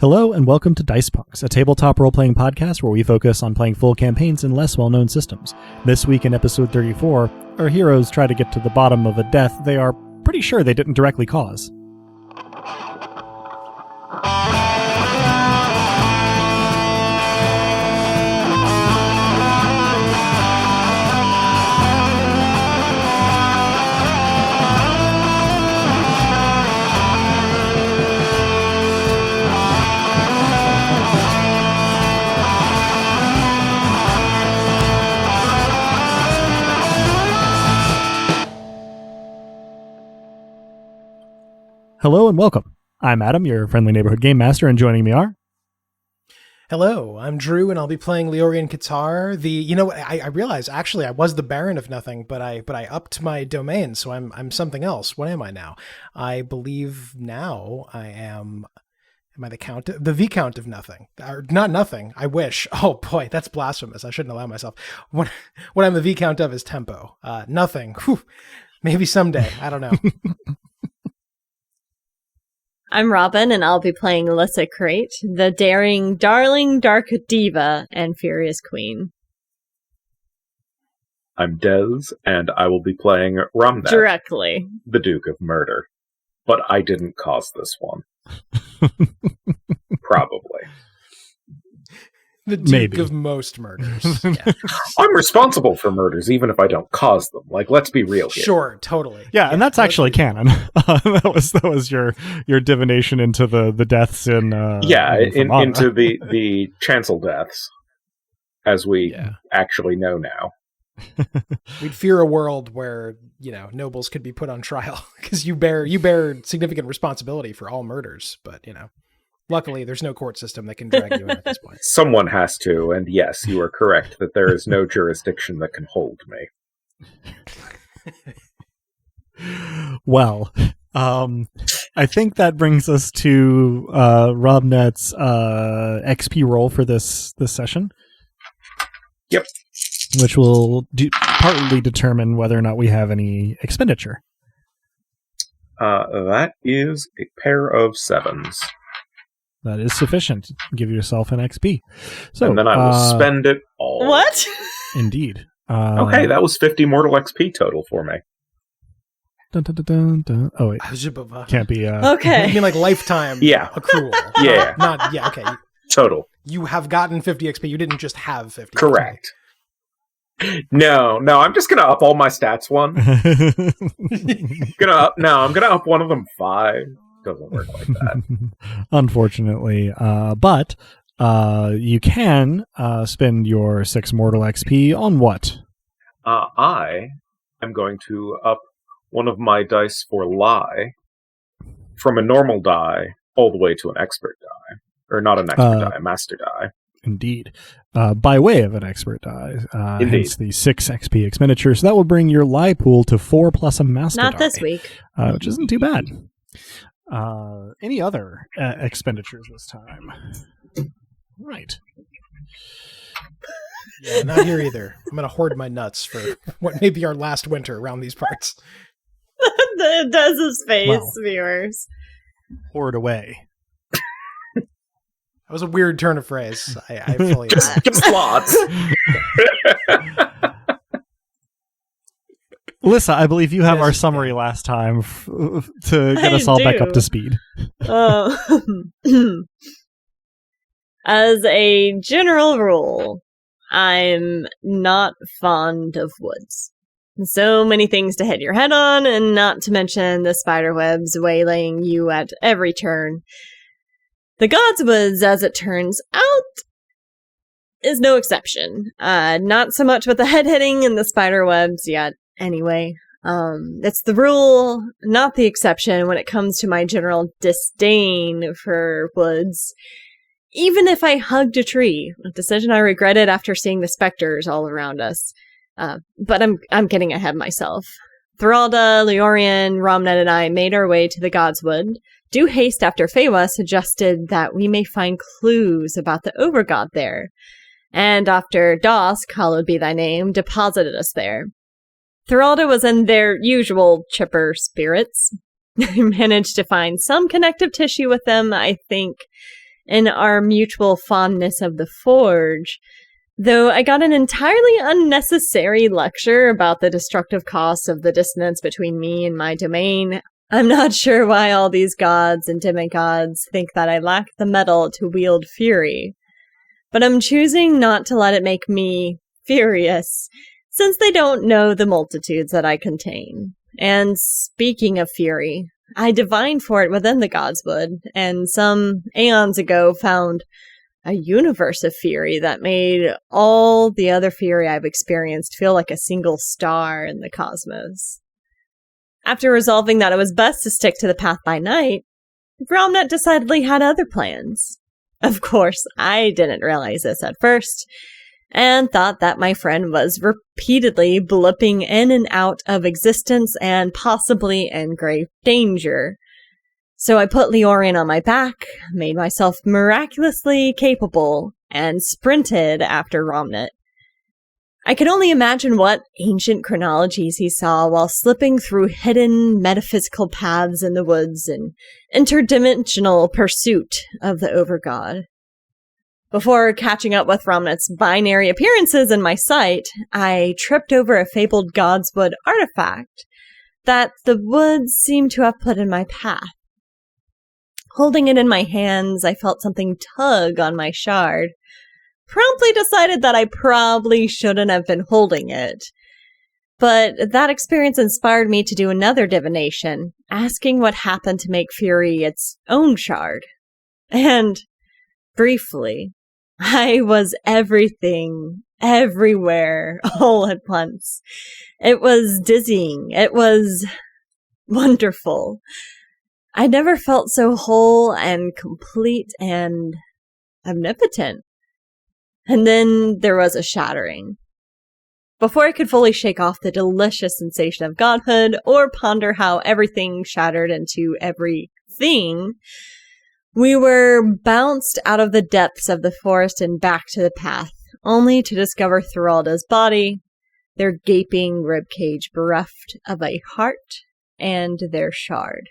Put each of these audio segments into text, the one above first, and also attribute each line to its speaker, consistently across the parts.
Speaker 1: Hello and welcome to Dice Punks, a tabletop role-playing podcast where we focus on playing full campaigns in less well-known systems. This week in episode 34, our heroes try to get to the bottom of a death they are pretty sure they didn't directly cause. Hello and welcome. I'm Adam, your friendly neighborhood game master, and joining me are...
Speaker 2: Hello, I'm Drew, and I'll be playing Leorian Qatar. I realized actually I was the Baron of Nothing, but I upped my domain, so I'm something else. What am I now? I believe now I am. Am I the Viscount of Nothing? Or not Nothing. I wish. Oh boy, that's blasphemous. I shouldn't allow myself. What I'm the Viscount of is Tempo. Nothing. Whew. Maybe someday. I don't know.
Speaker 3: I'm Robin, and I'll be playing Alyssa Crate, the daring, darling, dark diva, and furious queen.
Speaker 4: I'm Dez, and I will be playing Ramnet,
Speaker 3: Directly.
Speaker 4: the Duke of Murder. But I didn't cause this one. Probably.
Speaker 2: The Duke of most murders. Yeah.
Speaker 4: I'm responsible for murders, even if I don't cause them. Like, let's be real here.
Speaker 2: Sure, totally.
Speaker 1: Yeah, and that's actually canon. That was your divination into the deaths in...
Speaker 4: into the chancel deaths, as we actually know now.
Speaker 2: We'd fear a world where, nobles could be put on trial, because you bear significant responsibility for all murders, but, luckily, there's no court system that can drag you in at this point.
Speaker 4: Someone has to, and yes, you are correct that there is no jurisdiction that can hold me.
Speaker 1: Well, I think that brings us to Robnet's XP roll for this session.
Speaker 4: Yep.
Speaker 1: Which will partly determine whether or not we have any expenditure.
Speaker 4: That is a pair of 7s.
Speaker 1: That is sufficient. Give yourself an XP. So,
Speaker 4: and then I will spend it all.
Speaker 3: What?
Speaker 1: Indeed.
Speaker 4: Okay, that was 50 mortal XP total for me.
Speaker 1: Dun, dun, dun, dun, dun. Oh, wait. Can't be...
Speaker 3: Okay.
Speaker 2: You mean like lifetime accrual?
Speaker 4: Yeah.
Speaker 2: Okay.
Speaker 4: Total.
Speaker 2: You have gotten 50 XP. You didn't just have 50
Speaker 4: Correct. XP. No, I'm just going to up all my stats one. I'm going to up one of them 5. Doesn't work like that.
Speaker 1: Unfortunately. But you can spend your 6 mortal XP on what?
Speaker 4: I am going to up one of my dice for lie from a normal die all the way to an expert die. Or not an expert die, a master die.
Speaker 1: Indeed. By way of an expert die.
Speaker 4: Indeed.
Speaker 1: Hence the 6 XP expenditure. So that will bring your lie pool to 4 plus a master die.
Speaker 3: Not this week.
Speaker 1: Which isn't too bad. Any other expenditures this time? Right.
Speaker 2: Yeah, not here either. I'm going to hoard my nuts for what may be our last winter around these parts.
Speaker 3: It does his face, viewers.
Speaker 1: Hoard away.
Speaker 2: That was a weird turn of phrase. I fully
Speaker 4: just lots.
Speaker 1: Alyssa, I believe you have our summary last time to get us all back up to speed.
Speaker 3: As a general rule, I'm not fond of woods. So many things to hit your head on, and not to mention the spider webs waylaying you at every turn. The God's Woods, as it turns out, is no exception. Not so much with the head hitting and the spider webs yet. Anyway, it's the rule, not the exception when it comes to my general disdain for woods. Even if I hugged a tree, a decision I regretted after seeing the specters all around us. But I'm getting ahead of myself. Thralda, Leorian, Ramnet, and I made our way to the Godswood. Due haste after Fewa suggested that we may find clues about the overgod there. And after Dosk, hallowed be thy name, deposited us there. Thralda was in their usual chipper spirits. I managed to find some connective tissue with them, I think, in our mutual fondness of the Forge, though I got an entirely unnecessary lecture about the destructive costs of the dissonance between me and my domain. I'm not sure why all these gods and demigods think that I lack the mettle to wield fury, but I'm choosing not to let it make me furious, since they don't know the multitudes that I contain. And speaking of fury, I divined for it within the Godswood, and some aeons ago found a universe of fury that made all the other fury I've experienced feel like a single star in the cosmos. After resolving that it was best to stick to the path by night, Gromnet decidedly had other plans. Of course, I didn't realize this at first, and thought that my friend was repeatedly blipping in and out of existence and possibly in grave danger. So I put Leorian on my back, made myself miraculously capable, and sprinted after Romnet. I could only imagine what ancient chronologies he saw while slipping through hidden metaphysical paths in the woods in interdimensional pursuit of the Overgod. Before catching up with Romnet's binary appearances in my sight, I tripped over a fabled Godswood artifact that the woods seemed to have put in my path. Holding it in my hands, I felt something tug on my shard. Promptly decided that I probably shouldn't have been holding it. But that experience inspired me to do another divination, asking what happened to make Fury its own shard. And, briefly, I was everything, everywhere, all at once. It was dizzying. It was wonderful. I never felt so whole and complete and omnipotent. And then there was a shattering. Before I could fully shake off the delicious sensation of godhood or ponder how everything shattered into everything, we were bounced out of the depths of the forest and back to the path, only to discover Thoralda's body, their gaping ribcage bereft of a heart, and their shard.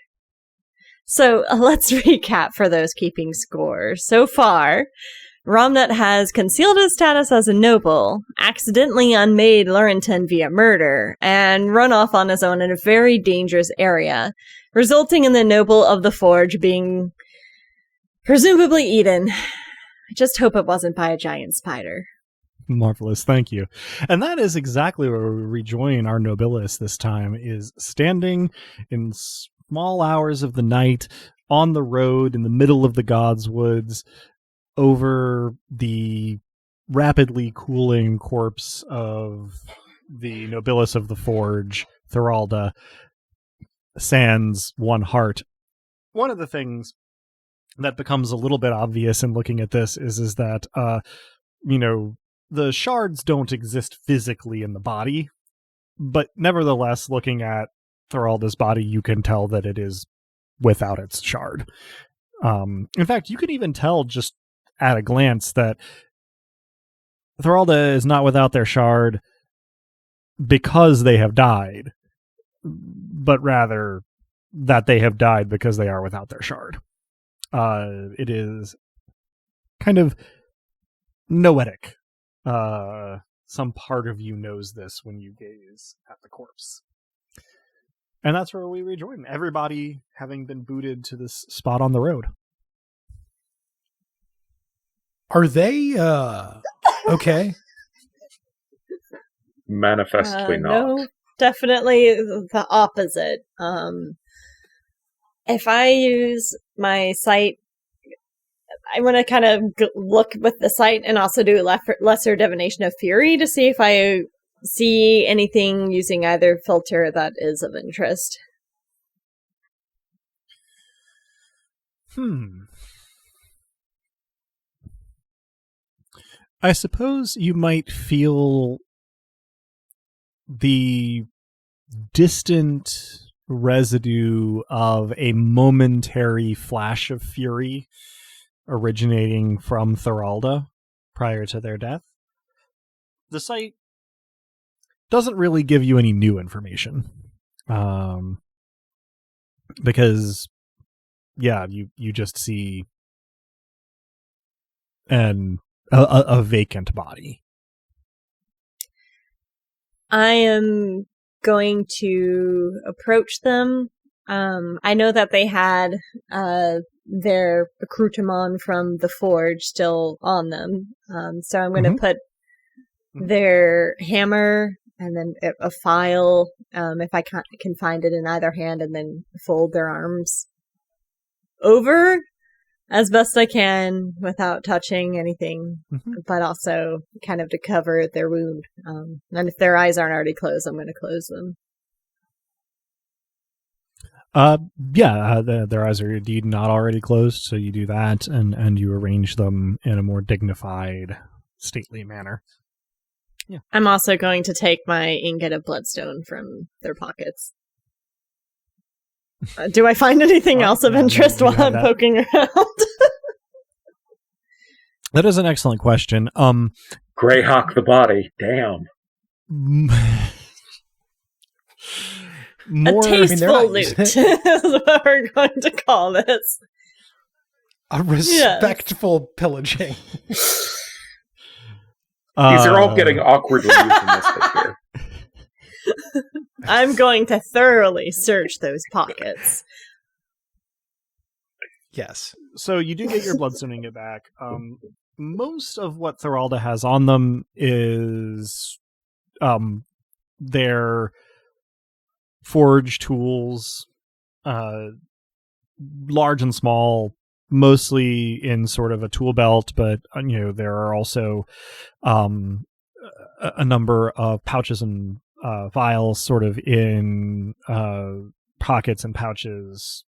Speaker 3: So let's recap for those keeping score. So far, Romnet has concealed his status as a noble, accidentally unmade Lurenton via murder, and run off on his own in a very dangerous area, resulting in the noble of the Forge being presumably eaten. I just hope it wasn't by a giant spider.
Speaker 1: Marvelous, thank you. And that is exactly where we rejoin our Nobilis this time, is standing in small hours of the night on the road in the middle of the Godswoods, over the rapidly cooling corpse of the Nobilis of the Forge, Thoralda, sans one heart. One of the things that becomes a little bit obvious in looking at this is that, the shards don't exist physically in the body, but nevertheless, looking at Thoralda's body, you can tell that it is without its shard. In fact, you can even tell just at a glance that Thoralda is not without their shard because they have died, but rather that they have died because they are without their shard. It is kind of noetic. Some part of you knows this when you gaze at the corpse. And that's where we rejoin, everybody having been booted to this spot on the road.
Speaker 2: Are they, okay?
Speaker 4: Manifestly not.
Speaker 3: No, definitely the opposite. If I use my sight, I want to kind of look with the sight and also do lesser divination of fury to see if I see anything using either filter that is of interest.
Speaker 1: I suppose you might feel the distant residue of a momentary flash of fury originating from Thoralda prior to their death. The site doesn't really give you any new information. Because, yeah, you just see and a vacant body.
Speaker 3: I am going to approach them. I know that they had their accoutrement from the forge still on them. So I'm going to put their hammer and then a file, if I can find it in either hand, and then fold their arms over as best I can without touching anything, but also kind of to cover their wound. And if their eyes aren't already closed, I'm going to close them.
Speaker 1: Their eyes are indeed not already closed, so you do that, and you arrange them in a more dignified, stately manner. Yeah.
Speaker 3: I'm also going to take my ingot of bloodstone from their pockets. Do I find anything else of interest while I'm poking around?
Speaker 1: That is an excellent question.
Speaker 4: Greyhawk the body. Damn.
Speaker 3: A tasteful loot is what we're going to call this.
Speaker 2: A respectful pillaging.
Speaker 4: These are all getting awkwardly euphemistic here.
Speaker 3: I'm going to thoroughly search those pockets.
Speaker 2: Yes.
Speaker 1: So you do get your bloodstone ingot back. Most of what Thoralda has on them is their forge tools, large and small, mostly in sort of a tool belt, but there are also a number of pouches and vials sort of in pockets and pouches,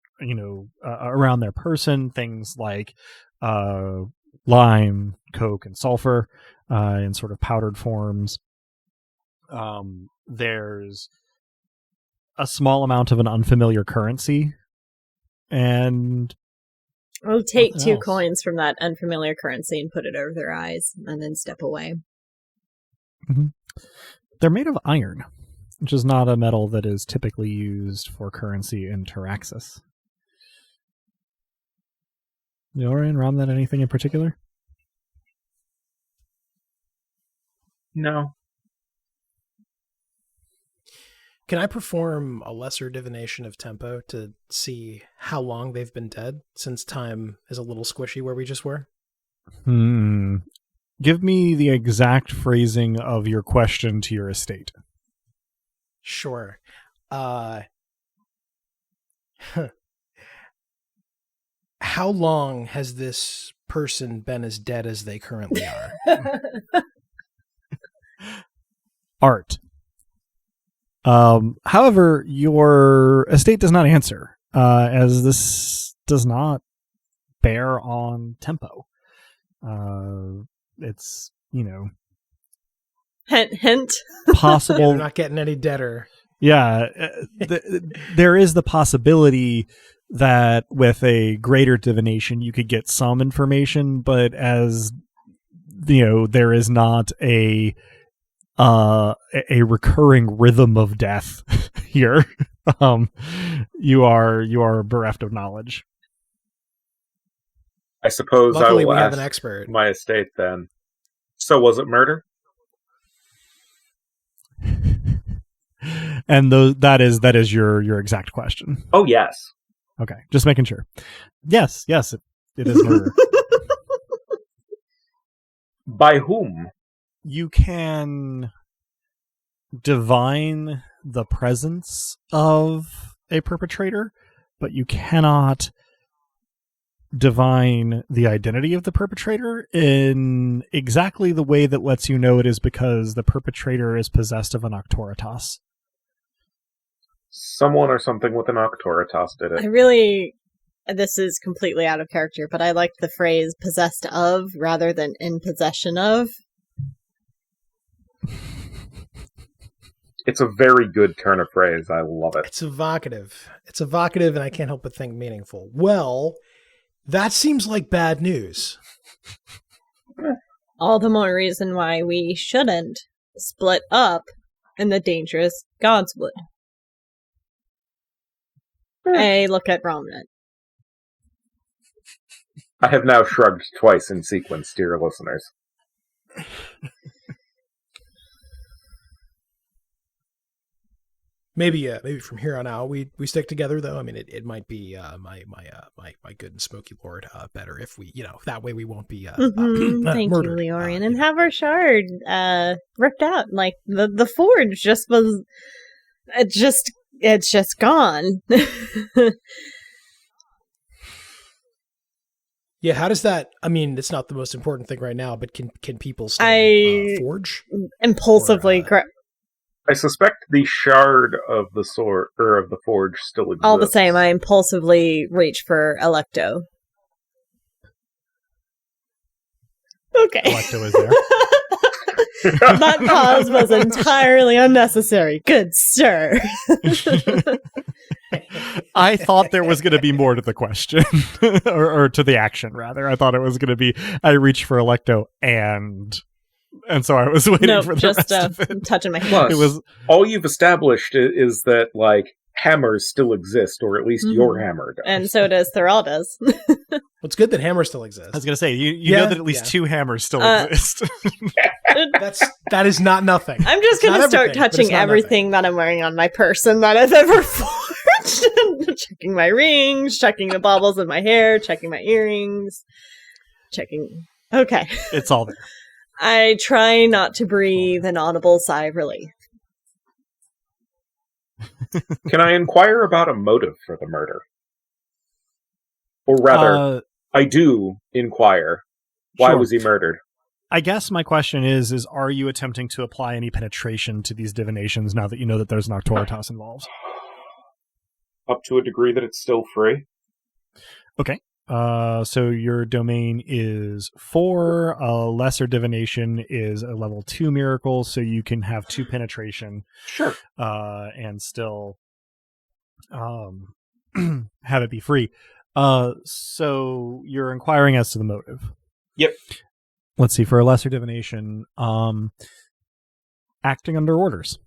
Speaker 1: around their person, things like lime, coke, and sulfur in sort of powdered forms. There's a small amount of an unfamiliar currency, and
Speaker 3: I'll take 2 coins from that unfamiliar currency and put it over their eyes, and then step away.
Speaker 1: They're made of iron, which is not a metal that is typically used for currency in Taraxis. Leorian, Ramnet, anything in particular?
Speaker 4: No.
Speaker 2: Can I perform a lesser divination of tempo to see how long they've been dead, since time is a little squishy where we just were?
Speaker 1: Give me the exact phrasing of your question to your estate.
Speaker 2: Sure. How long has this person been as dead as they currently are?
Speaker 1: Art. However, your estate does not answer, as this does not bear on tempo. It's,
Speaker 3: Hint.
Speaker 1: Possible.
Speaker 2: They're not getting any deader.
Speaker 1: Yeah, there is the possibility that with a greater divination you could get some information, but as there is not a recurring rhythm of death here. You are bereft of knowledge.
Speaker 4: I suppose
Speaker 2: Luckily,
Speaker 4: I will
Speaker 2: we have
Speaker 4: ask
Speaker 2: an expert.
Speaker 4: my estate then. So was it murder?
Speaker 1: And that is your exact question.
Speaker 4: Oh yes.
Speaker 1: Okay, just making sure. Yes, it is murder.
Speaker 4: By whom?
Speaker 1: You can divine the presence of a perpetrator, but you cannot divine the identity of the perpetrator in exactly the way that lets you know it is because the perpetrator is possessed of an Octoritas.
Speaker 4: Someone or something with an Octoritas did it.
Speaker 3: This is completely out of character, but I like the phrase possessed of rather than in possession of.
Speaker 4: It's a very good turn of phrase. I love it.
Speaker 2: It's evocative, and I can't help but think meaningful. Well, that seems like bad news.
Speaker 3: All the more reason why we shouldn't split up in the dangerous Godswood. I look at Ramnet.
Speaker 4: I have now shrugged twice in sequence, dear listeners.
Speaker 2: Maybe from here on out we stick together though. I mean, it might be my good and smoky lord better if we that way we won't be
Speaker 3: Thank
Speaker 2: murdered.
Speaker 3: you, Leorian, and have our shard ripped out. Like the forge just was. It's just gone.
Speaker 2: Yeah, how does that? I mean, it's not the most important thing right now, but can people still forge?
Speaker 3: Impulsively,
Speaker 4: I suspect the shard of the sword or of the forge still exists.
Speaker 3: all the same, I impulsively reach for Electo. Okay,
Speaker 1: Electo is there.
Speaker 3: That pause was entirely unnecessary. Good sir.
Speaker 1: I thought there was going to be more to the question, or to the action, rather. I thought it was going to be, I reached for Electo, and so I was waiting for the
Speaker 3: just
Speaker 1: rest of it.
Speaker 3: touching my hand.
Speaker 4: Plus,
Speaker 1: It was
Speaker 4: all you've established is that, like, hammers still exist, or at least your hammer does.
Speaker 3: And so does Theralda's.
Speaker 2: Well, it's good that hammer still exists.
Speaker 1: I was going to say, you know that at least two hammers still exist.
Speaker 2: That is not nothing.
Speaker 3: I'm just going to start touching everything that I'm wearing on my person that I've ever forged. Checking my rings, checking the baubles in my hair, checking my earrings, checking... Okay.
Speaker 1: It's all there.
Speaker 3: I try not to breathe an audible sigh of relief.
Speaker 4: Can I inquire about a motive for the murder? Or rather, I do inquire. Why was he murdered?
Speaker 1: I guess my question is are you attempting to apply any penetration to these divinations now that you know that there's an Arctoritas involved?
Speaker 4: Up to a degree that it's still free.
Speaker 1: Okay. So your domain is 4. A lesser divination is a level 2 miracle, so you can have 2 penetration.
Speaker 4: Sure.
Speaker 1: And still have it be free. So you're inquiring as to the motive.
Speaker 4: Yep.
Speaker 1: Let's see, for a lesser divination, acting under orders.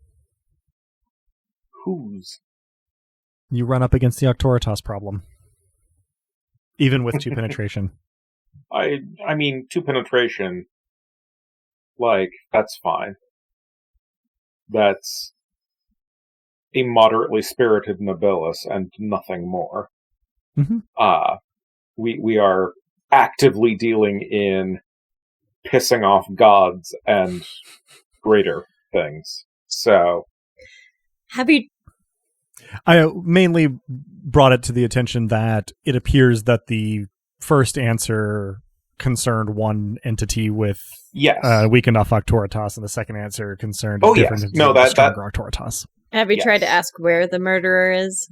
Speaker 4: Whose?
Speaker 1: You run up against the Arctoritas problem. Even with 2 penetration.
Speaker 4: I mean, 2 penetration, like, that's fine. That's a moderately spirited nobilis and nothing more.
Speaker 1: Mm-hmm.
Speaker 4: We are actively dealing in pissing off gods and greater things. So,
Speaker 3: have you...
Speaker 1: I mainly brought it to the attention that it appears that the first answer concerned one entity with weak enough Arctoritas, and the second answer concerned a different stronger Arctoritas.
Speaker 3: Have you tried to ask where the murderer is?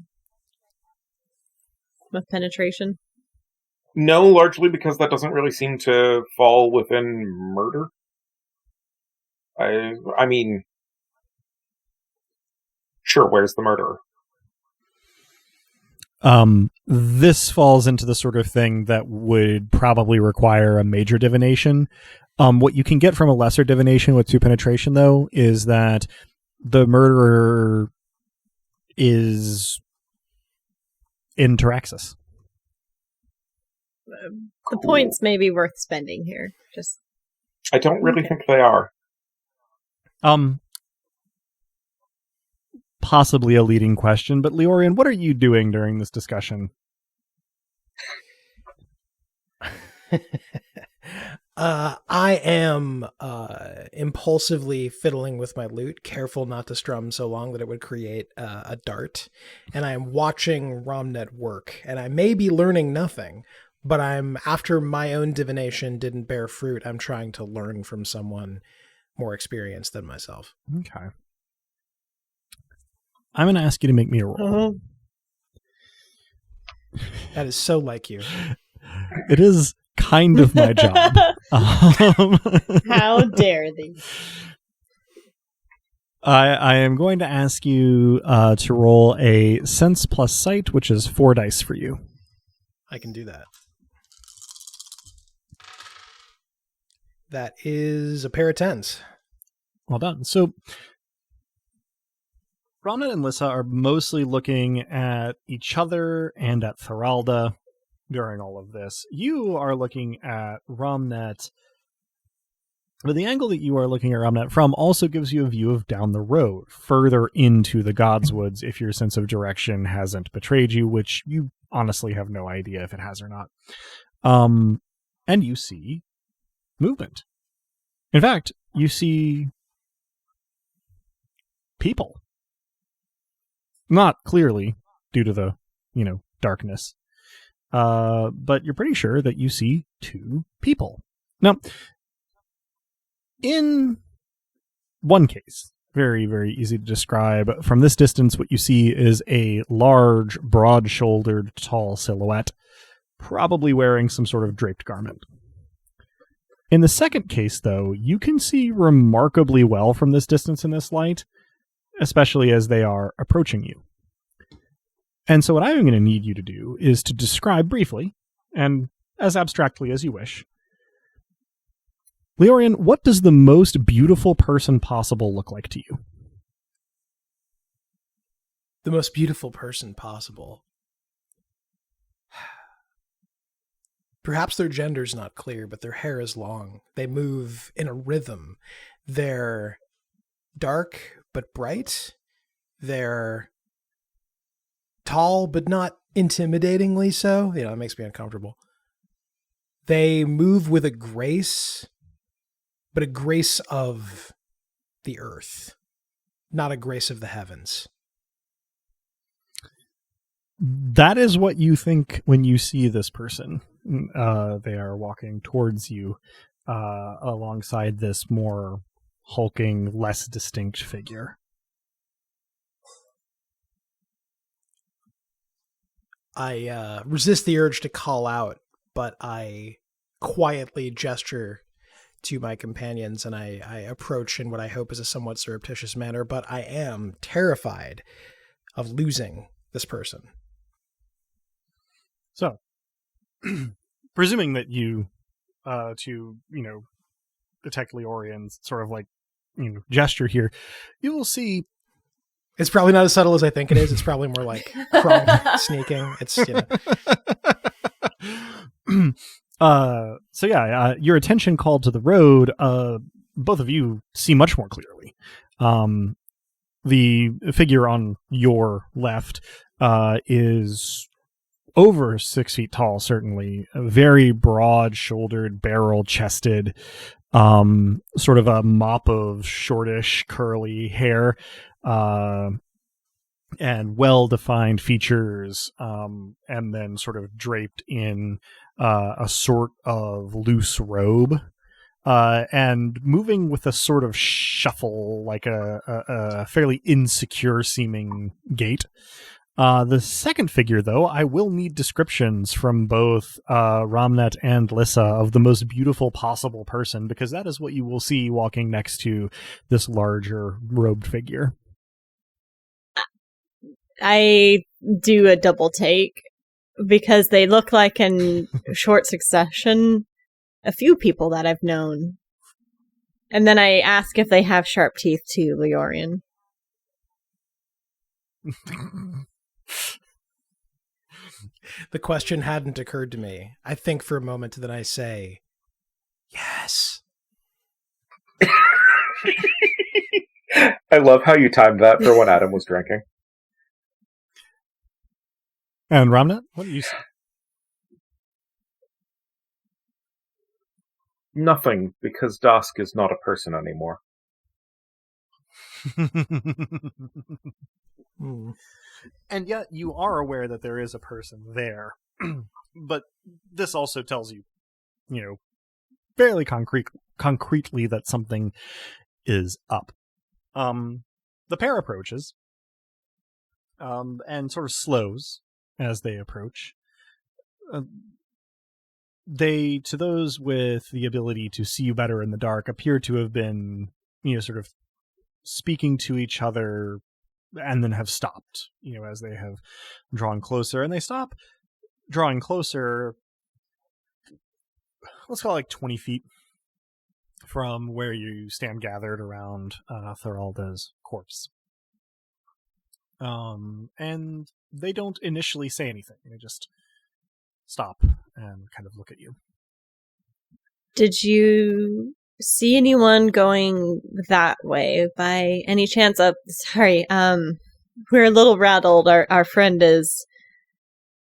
Speaker 3: With penetration?
Speaker 4: No, largely because that doesn't really seem to fall within murder. I mean, sure, where's the murderer?
Speaker 1: This falls into the sort of thing that would probably require a major divination. What you can get from a lesser divination with 2 penetration, though, is that the murderer is in Taraxis.
Speaker 3: The points may be worth spending here.
Speaker 4: I don't really think they are.
Speaker 1: Possibly a leading question, but Leorian, what are you doing during this discussion?
Speaker 2: I am impulsively fiddling with my lute, careful not to strum so long that it would create a dart. And I'm watching Romnet work, and I may be learning nothing, but after my own divination didn't bear fruit, I'm trying to learn from someone more experienced than myself.
Speaker 1: Okay. I'm going to ask you to make me a roll.
Speaker 2: That is so like you.
Speaker 1: It is kind of my job.
Speaker 3: How dare thee?
Speaker 1: I am going to ask you to roll a sense plus sight, which is 4 dice for you.
Speaker 2: I can do that. That is a pair of 10s.
Speaker 1: Well done. So Romnet and Lissa are mostly looking at each other and at Theralda, during all of this. You are looking at Romnet, but the angle that you are looking at Romnet from also gives you a view of down the road, further into the Godswoods, if your sense of direction hasn't betrayed you, which you honestly have no idea if it has or not. And you see movement. In fact, you see people. Not clearly, due to the, darkness. But you're pretty sure that you see two people. Now, in one case, very, very easy to describe, from this distance, what you see is a large, broad-shouldered, tall silhouette, probably wearing some sort of draped garment. In the second case, though, you can see remarkably well from this distance in this light, especially as they are approaching you. And so what I'm going to need you to do is to describe briefly, and as abstractly as you wish, Leorian, what does the most beautiful person possible look like to you?
Speaker 2: The most beautiful person possible. Perhaps their gender's not clear, but their hair is long. They move in a rhythm. They're dark but bright. They're tall but not intimidatingly so. It makes me uncomfortable. They move with a grace, but a grace of the earth, not a grace of the heavens.
Speaker 1: That is what you think when you see this person. They are walking towards you alongside this more hulking, less distinct figure.
Speaker 2: I resist the urge to call out, but I quietly gesture to my companions, and I approach in what I hope is a somewhat surreptitious manner, but I am terrified of losing this person.
Speaker 1: So, presuming that you, detect Leorian's sort of gesture here, you will see.
Speaker 2: It's probably not as subtle as I think it is. It's probably more like sneaking. It's,
Speaker 1: your attention called to the road, both of you see much more clearly. The figure on your left is over 6 feet tall, certainly, very broad-shouldered, barrel-chested, sort of a mop of shortish, curly hair, and well-defined features, and then sort of draped in a sort of loose robe, and moving with a sort of shuffle, like a fairly insecure-seeming gait. The second figure, though, I will need descriptions from both Romnet and Lissa of the most beautiful possible person, because that is what you will see walking next to this larger robed figure.
Speaker 3: I do a double take because they look like in short succession a few people that I've known. And then I ask if they have sharp teeth too, Leorian.
Speaker 2: The question hadn't occurred to me. I think for a moment, then I say, yes.
Speaker 4: I love how you timed that for when Adam was drinking.
Speaker 1: And Romnet, what do you say?
Speaker 4: Nothing, because Dusk is not a person anymore.
Speaker 1: And yet you are aware that there is a person there. But this also tells you, fairly concretely that something is up. The pair approaches, and sort of slows as they approach. They, to those with the ability to see you better in the dark, appear to have been, sort of speaking to each other and then have stopped, as they have drawn closer. And they stop drawing closer, let's call it 20 feet from where you stand gathered around Thoralda's corpse. And they don't initially say anything. They just stop and kind of look at you.
Speaker 3: Did you see anyone going that way by any chance? Sorry, we're a little rattled. Our friend is,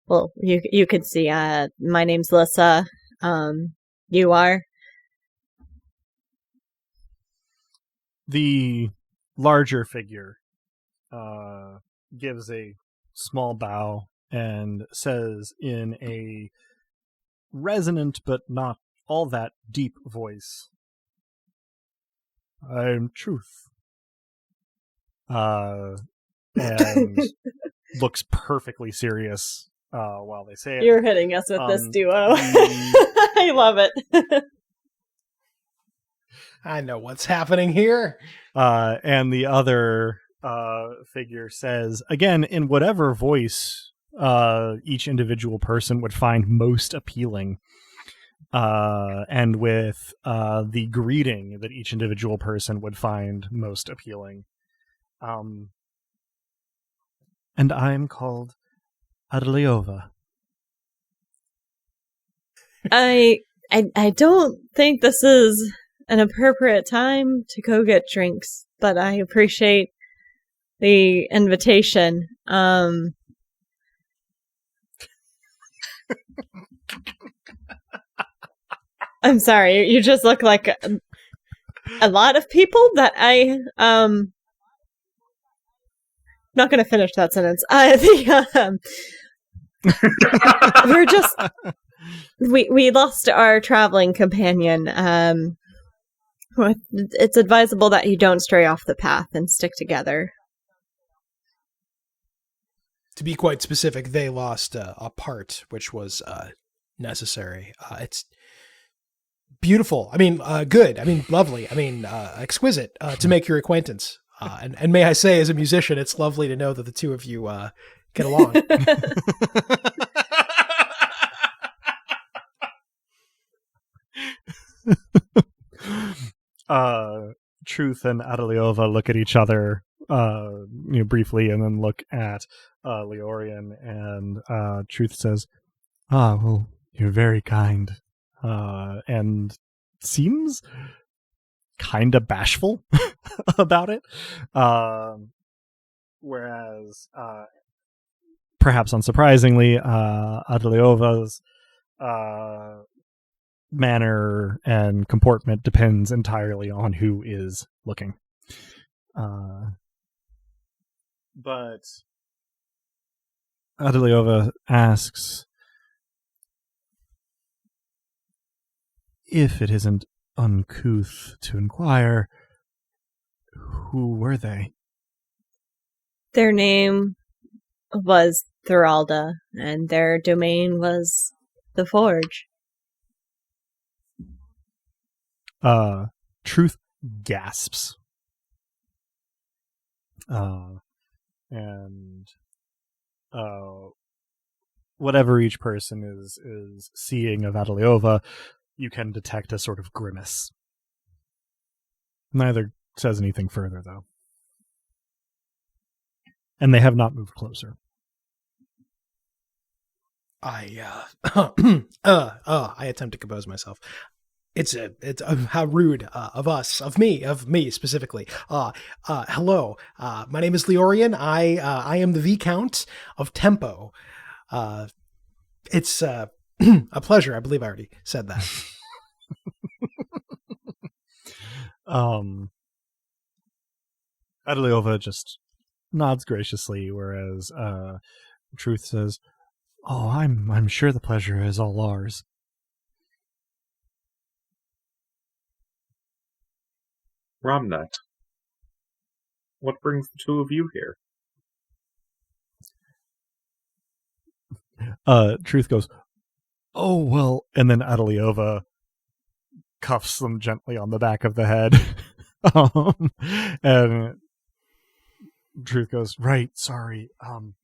Speaker 3: well, you could see, my name's Lissa. You are?
Speaker 1: The larger figure gives a small bow and says in a resonant but not all that deep voice, "I'm Truth." And looks perfectly serious while they say it.
Speaker 3: You're hitting us with this duo. I love it.
Speaker 2: I know what's happening here.
Speaker 1: And the other figure says, again, in whatever voice each individual person would find most appealing, and with the greeting that each individual person would find most appealing. And I'm called Adeliova.
Speaker 3: I don't think this is an appropriate time to go get drinks, but I appreciate the invitation. I'm sorry, you just look like a lot of people that not going to finish that sentence. We're just we lost our traveling companion. It's advisable that you don't stray off the path and stick together.
Speaker 2: To be quite specific, they lost a part, which was necessary. It's beautiful. I mean, good. I mean, lovely. I mean, exquisite to make your acquaintance. And may I say, as a musician, it's lovely to know that the two of you get along.
Speaker 1: Truth and Adeliova look at each other briefly, and then look at Leorian, and Truth says, well, you're very kind, and seems kind of bashful about it, whereas perhaps unsurprisingly, Adeliova's manner and comportment depends entirely on who is looking. But Adeliova asks, if it isn't uncouth to inquire, who were they?
Speaker 3: Their name was Thoralda, and their domain was the Forge.
Speaker 1: Truth gasps. And whatever each person is seeing of Adeliova, you can detect a sort of grimace. Neither says anything further, though. And they have not moved closer.
Speaker 2: I attempt to compose myself. It's how rude of me specifically. Hello, my name is Leorian. I am the Viscount of Tempo. It's a pleasure. I believe I already said that.
Speaker 1: Adeliova just nods graciously, whereas Truth says, "Oh, I'm sure the pleasure is all ours."
Speaker 4: Romnet, what brings the two of you here?
Speaker 1: Truth goes, "Oh, well," and then Adeliova cuffs them gently on the back of the head. And Truth goes, "Right, sorry. I'm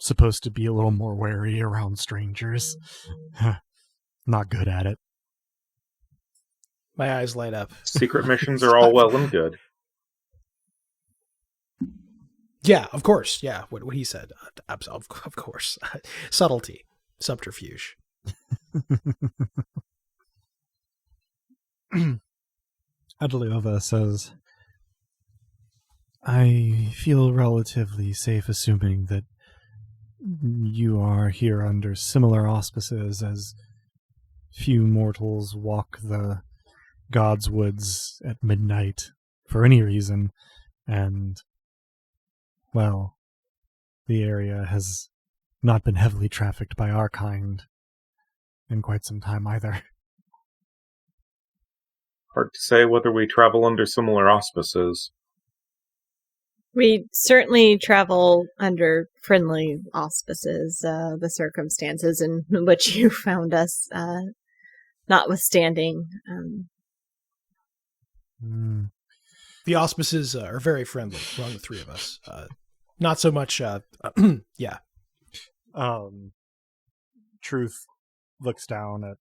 Speaker 1: supposed to be a little more wary around strangers. Not good at it."
Speaker 2: My eyes light up.
Speaker 4: Secret missions are all well and good.
Speaker 2: Yeah, of course. Yeah, what he said. Of course. Subtlety. subterfuge.
Speaker 1: Adeliova says, I feel relatively safe assuming that you are here under similar auspices as few mortals walk the God's woods at midnight for any reason, and, well, the area has not been heavily trafficked by our kind in quite some time either.
Speaker 4: Hard to say whether we travel under similar auspices.
Speaker 3: We certainly travel under friendly auspices, the circumstances in which you found us, notwithstanding.
Speaker 2: The auspices are very friendly among the three of us. Not so much, yeah.
Speaker 1: Truth looks down at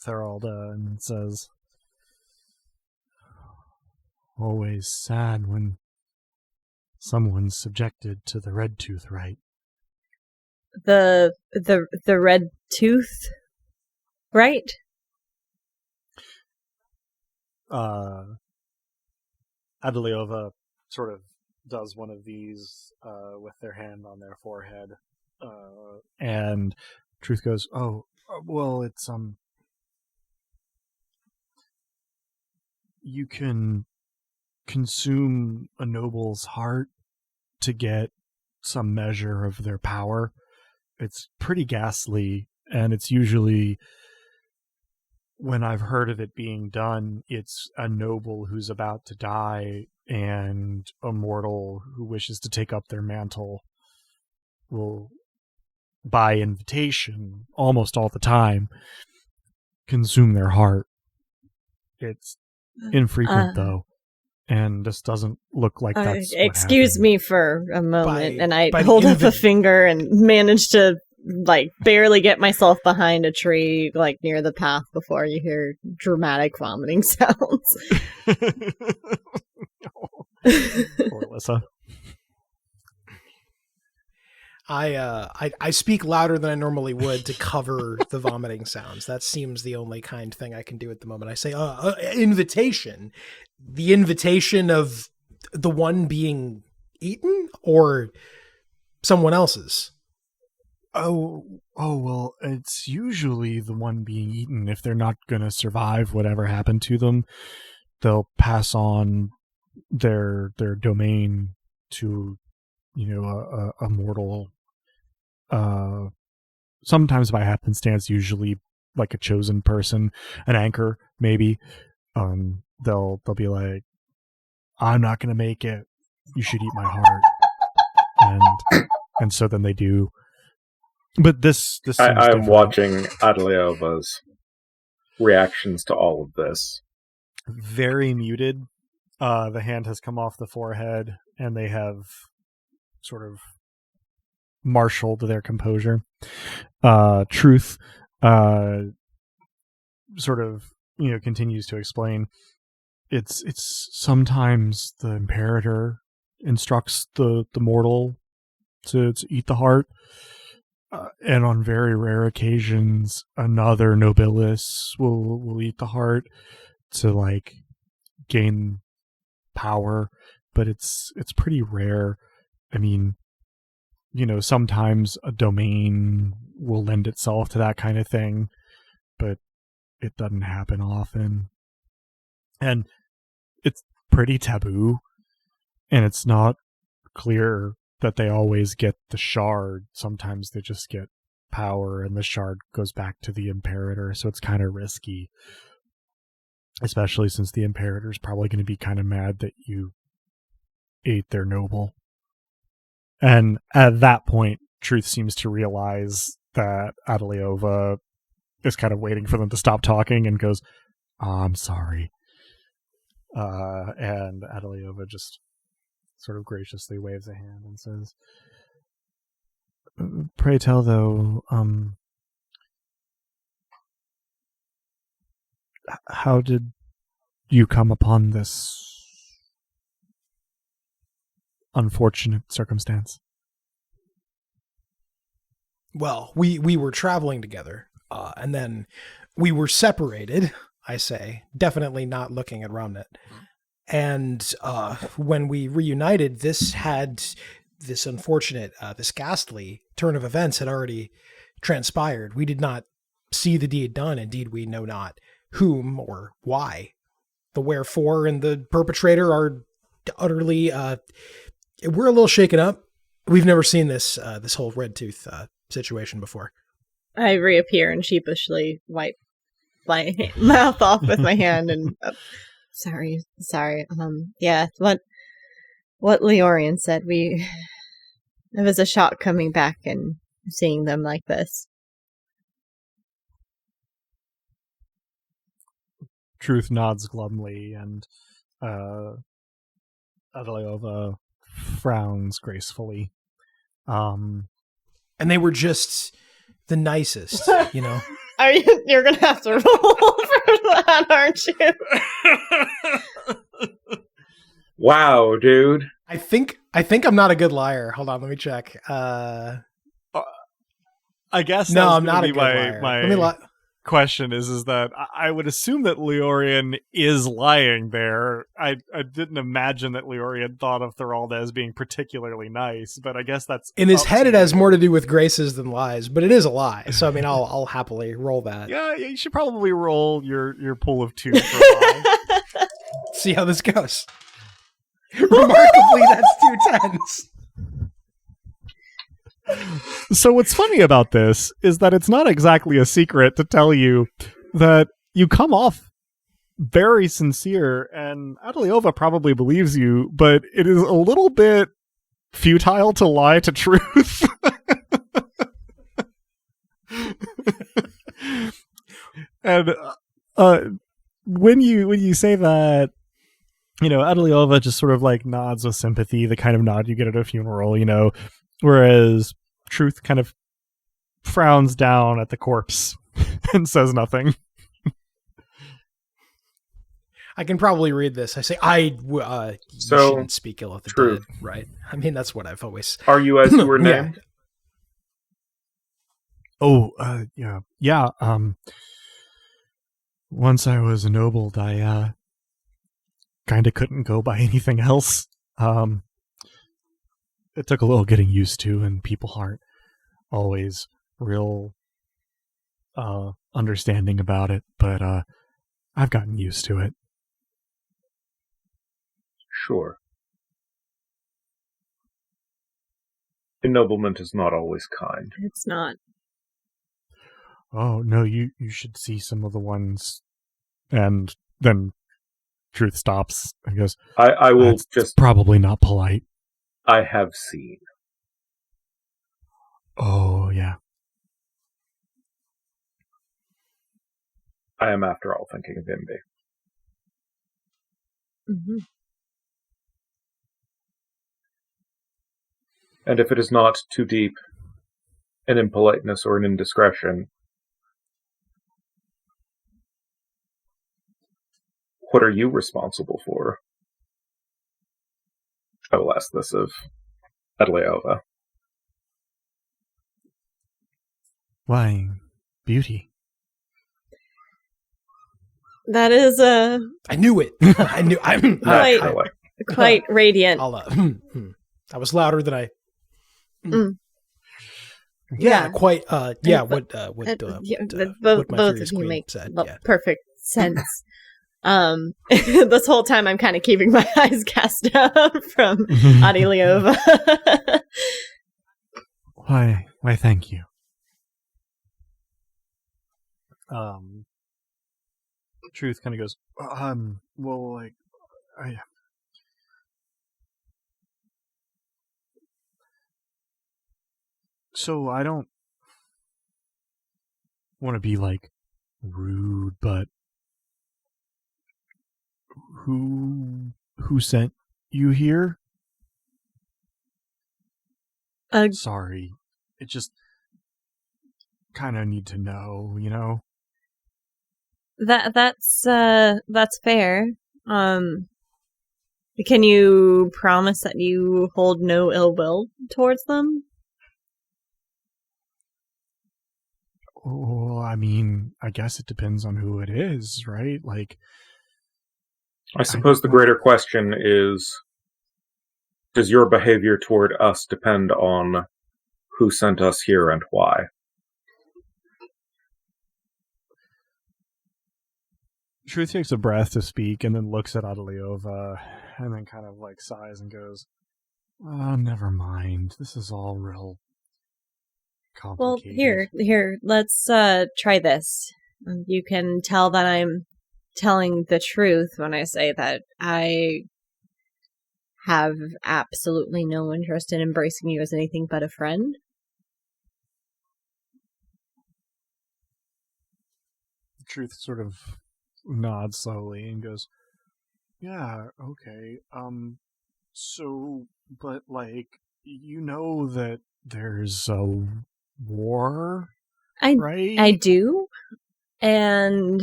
Speaker 1: Theralda and says, always sad when someone's subjected to the red tooth rite.
Speaker 3: The red tooth, right?
Speaker 1: Adeliova sort of does one of these with their hand on their forehead, and Truth goes, "Oh, well, it's you can consume a noble's heart to get some measure of their power. It's pretty ghastly, and it's usually, when I've heard of it being done, it's a noble who's about to die and a mortal who wishes to take up their mantle will, by invitation, almost all the time, consume their heart. It's infrequent, though, and this doesn't look like that's what
Speaker 3: excuse
Speaker 1: happened.
Speaker 3: me for a moment, and I hold up a finger and manage to barely get myself behind a tree, near the path before you hear dramatic vomiting sounds.
Speaker 1: Poor Alyssa.
Speaker 2: I speak louder than I normally would to cover the vomiting sounds. That seems the only kind thing I can do at the moment. I say, invitation. The invitation of the one being eaten or someone else's?
Speaker 1: Oh, well, it's usually the one being eaten. If they're not going to survive whatever happened to them, they'll pass on their domain to, a mortal. Sometimes by happenstance, usually like a chosen person, an anchor, maybe. They'll be like, I'm not going to make it. You should eat my heart. And so then they do. But this seems
Speaker 4: I'm
Speaker 1: different.
Speaker 4: watching Adeliova's reactions to all of this.
Speaker 1: Very muted. The hand has come off the forehead, and they have sort of marshaled their composure. Truth sort of continues to explain. It's sometimes the Imperator instructs the mortal to eat the heart. And on very rare occasions, another Nobilis will eat the heart to gain power, but it's pretty rare. I mean, sometimes a domain will lend itself to that kind of thing, but it doesn't happen often. And it's pretty taboo, and it's not clear that they always get the shard. Sometimes they just get power and the shard goes back to the Imperator, so it's kind of risky, especially since the Imperator is probably going to be kind of mad that you ate their noble. And at that point, Truth seems to realize that Adeliova is kind of waiting for them to stop talking and goes, I'm sorry. And Adeliova just sort of graciously waves a hand and says, pray tell, though, how did you come upon this unfortunate circumstance?
Speaker 2: Well, we were traveling together, and then we were separated, I say, definitely not looking at Romnet. And when we reunited, this unfortunate, this ghastly turn of events had already transpired. We did not see the deed done. Indeed, we know not whom or why. The wherefore and the perpetrator are utterly, we're a little shaken up. We've never seen this whole red tooth situation before.
Speaker 3: I reappear and sheepishly wipe my mouth off with my hand and sorry. Yeah, what Leorian said, it was a shock coming back and seeing them like this.
Speaker 1: Truth nods glumly, and Adeliova frowns gracefully.
Speaker 2: And they were just the nicest, you know.
Speaker 3: You're gonna have to roll for that, aren't you?
Speaker 4: Wow, dude.
Speaker 2: I think I'm not a good liar. Hold on, let me check.
Speaker 1: I guess
Speaker 2: no,
Speaker 1: that's
Speaker 2: I'm not a
Speaker 1: be
Speaker 2: good liar.
Speaker 1: my
Speaker 2: Let me
Speaker 1: question is that I would assume that Leorian is lying there. I didn't imagine that Leorian thought of Thoralda as being particularly nice, but I guess that's
Speaker 2: in his head. It has more to do with graces than lies, but it is a lie. So I mean, I'll happily roll that.
Speaker 1: Yeah, you should probably roll your pool of 2 for a lie.
Speaker 2: See how this goes. Remarkably, that's 2 10s.
Speaker 1: So what's funny about this is that it's not exactly a secret to tell you that you come off very sincere, and Adeliova probably believes you, but it is a little bit futile to lie to truth. And when you say that, you know, Adeliova just sort of like nods with sympathy, the kind of nod you get at a funeral, you know, whereas Truth kind of frowns down at the corpse and says nothing.
Speaker 2: I can probably read this. I say, you shouldn't speak ill of the
Speaker 4: Truth.
Speaker 2: dead, right? I mean, that's what I've always...
Speaker 4: Are you as you were named?
Speaker 1: Yeah. Once I was ennobled, I kind of couldn't go by anything else. It took a little getting used to, and people aren't always real understanding about it, but I've gotten used to it.
Speaker 4: Sure. Ennoblement is not always kind.
Speaker 3: It's not.
Speaker 1: Oh, no, you should see some of the ones. And then Truth stops and goes,
Speaker 4: I will
Speaker 1: just probably not polite.
Speaker 4: I have seen.
Speaker 1: Oh, yeah.
Speaker 4: I am, after all, thinking of Imbi.
Speaker 3: Mm-hmm.
Speaker 4: And if it is not too deep an impoliteness or an indiscretion, what are you responsible for? I will ask this of Adeliova.
Speaker 1: Why, beauty.
Speaker 3: That is
Speaker 2: I knew it. I'm
Speaker 3: quite radiant.
Speaker 2: I was louder than I...
Speaker 3: Mm.
Speaker 2: Yeah, quite. Yeah,
Speaker 3: both
Speaker 2: what my
Speaker 3: of
Speaker 2: Furious
Speaker 3: you
Speaker 2: Queen
Speaker 3: make
Speaker 2: said. Yeah.
Speaker 3: perfect sense. This whole time I'm kind of keeping my eyes cast down from Adeliova.
Speaker 1: Why, thank you. Truth kind of goes, well, like, so I don't want to be, like, rude, but who sent you here? Sorry. It just kind of need to know, you know?
Speaker 3: That's fair. Can you promise that you hold no ill will towards them?
Speaker 1: Oh, I mean, I guess it depends on who it is, right? Like,
Speaker 4: I suppose the greater question is, does your behavior toward us depend on who sent us here and why?
Speaker 1: Truth takes a breath to speak and then looks at Adeliova and then kind of like sighs and goes, oh, never mind. This is all real complicated.
Speaker 3: Well, here, let's try this. You can tell that I'm telling the truth when I say that I have absolutely no interest in embracing you as anything but a friend.
Speaker 1: Truth sort of nods slowly and goes, yeah, okay. So, but like, you know that there's a war, right?
Speaker 3: I do. And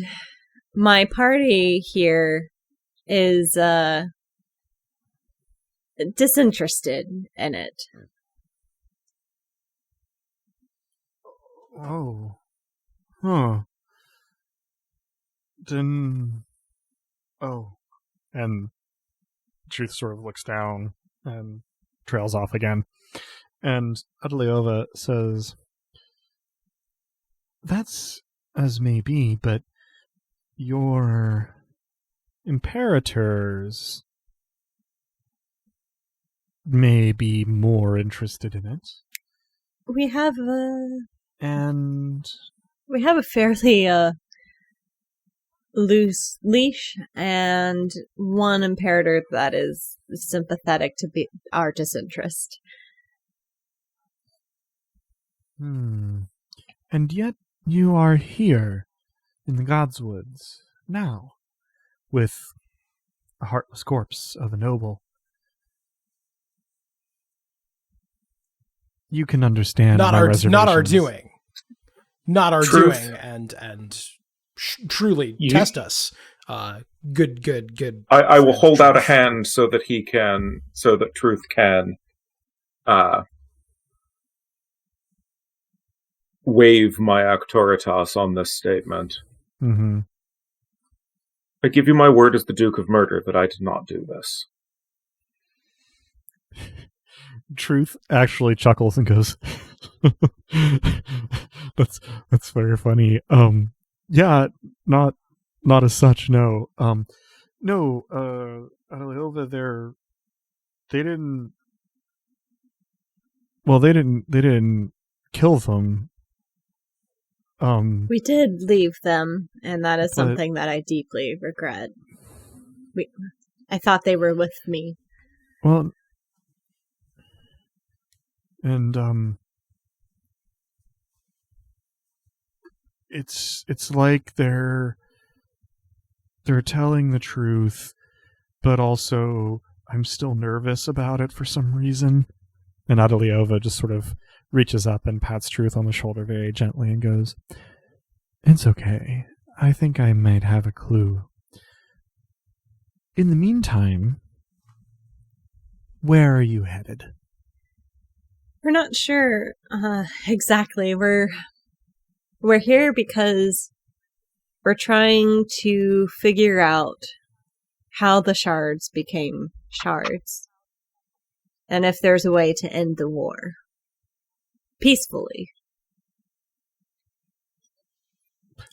Speaker 3: my party here is disinterested in it.
Speaker 1: Oh. Huh. Then... Oh. And Truth sort of looks down and trails off again. And Adeliova says, that's as may be, but your imperators may be more interested in it.
Speaker 3: We have a fairly loose leash, and one imperator that is sympathetic to our disinterest.
Speaker 1: And yet you are here in the Godswoods now, with a heartless corpse of a noble. You can understand
Speaker 2: not
Speaker 1: my
Speaker 2: our
Speaker 1: reservations.
Speaker 2: doing, and truly test us. Good.
Speaker 4: I will hold out a hand so that Truth can waive my auctoritas on this statement.
Speaker 1: Mm-hmm.
Speaker 4: I give you my word as the Duke of Murder that I did not do this.
Speaker 1: Truth actually chuckles and goes, that's very funny. Yeah, not as such, no. No, Adeliova, they didn't kill them.
Speaker 3: We did leave them, and that is something that I deeply regret. I thought they were with me.
Speaker 1: Well, and it's like they're telling the truth, but also I'm still nervous about it for some reason. And Adeliova just sort of reaches up and pats Truth on the shoulder very gently and goes, it's okay. I think I might have a clue. In the meantime, where are you headed?
Speaker 3: We're not sure exactly. We're here because we're trying to figure out how the shards became shards, and if there's a way to end the war peacefully.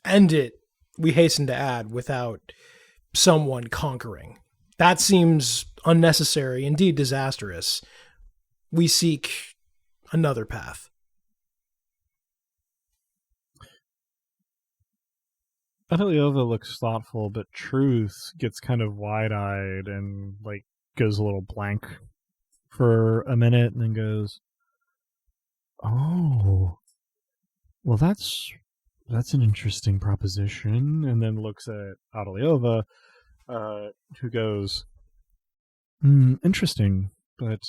Speaker 2: End it, we hasten to add, without someone conquering. That seems unnecessary, indeed disastrous. We seek another path.
Speaker 1: Adeliova looks thoughtful, but Truth gets kind of wide-eyed and like goes a little blank for a minute and then goes, oh, well that's an interesting proposition, and then looks at Adeliova, who goes, interesting, but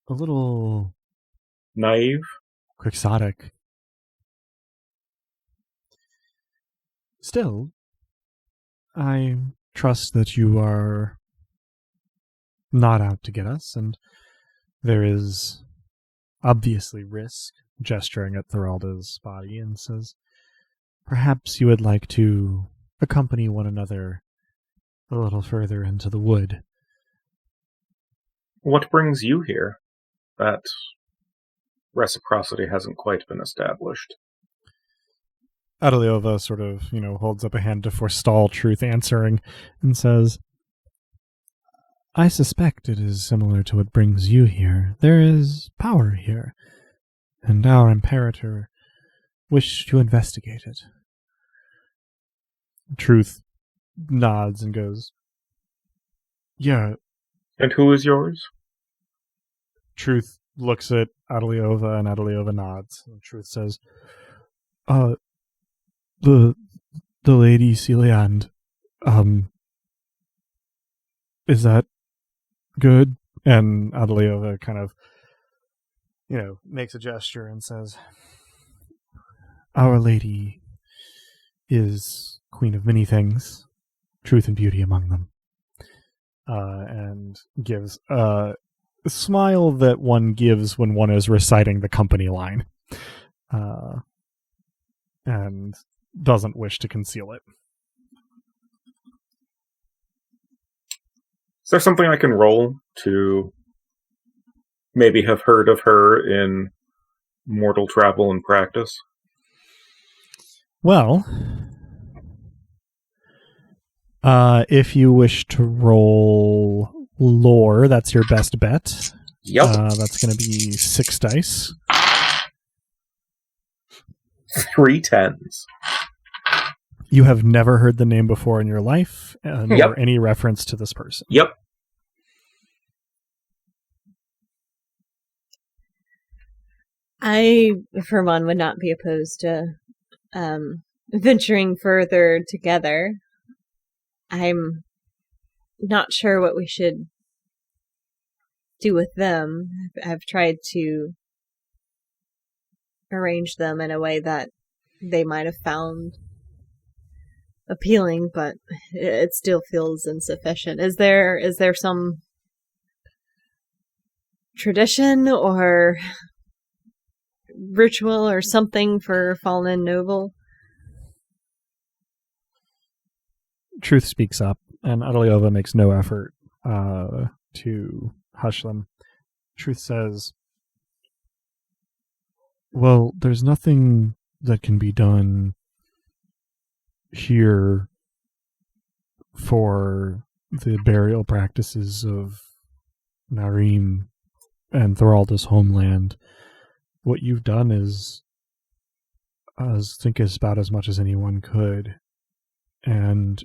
Speaker 1: a little
Speaker 4: naive,
Speaker 1: quixotic. Still, I trust that you are not out to get us, and there is obviously risk gesturing at Thoralda's body, and says, "Perhaps you would like to accompany one another a little further into the wood."
Speaker 4: What brings you here? That reciprocity hasn't quite been established.
Speaker 1: Adeliova sort of, holds up a hand to forestall Truth answering and says, "I suspect it is similar to what brings you here. There is power here, and our Imperator wished to investigate it." Truth nods and goes, "Yeah."
Speaker 4: And who is yours?
Speaker 1: Truth looks at Adeliova, and Adeliova nods. And Truth says, the Lady Celiand, is that good?" And Adeliova kind of, makes a gesture and says, "Our Lady is Queen of many things, truth and beauty among them." And gives a smile that one gives when one is reciting the company line. And doesn't wish to conceal it.
Speaker 4: Is there something I can roll to maybe have heard of her in mortal travel and practice?
Speaker 1: Well, if you wish to roll lore, that's your best bet.
Speaker 4: Yep.
Speaker 1: That's going to be 6 dice.
Speaker 4: 3 10s.
Speaker 1: You have never heard the name before in your life, nor any reference to this person.
Speaker 4: Yep.
Speaker 3: I, for one, would not be opposed to venturing further together. I'm not sure what we should do with them. I've tried to arrange them in a way that they might have found appealing, but it still feels insufficient. Is there some tradition or ritual or something for fallen noble?
Speaker 1: Truth speaks up, and Adeliova makes no effort to hush them. Truth says, "Well, there's nothing that can be done here for the burial practices of Narim and Thoralda's homeland. What you've done is, I think, is about as much as anyone could. And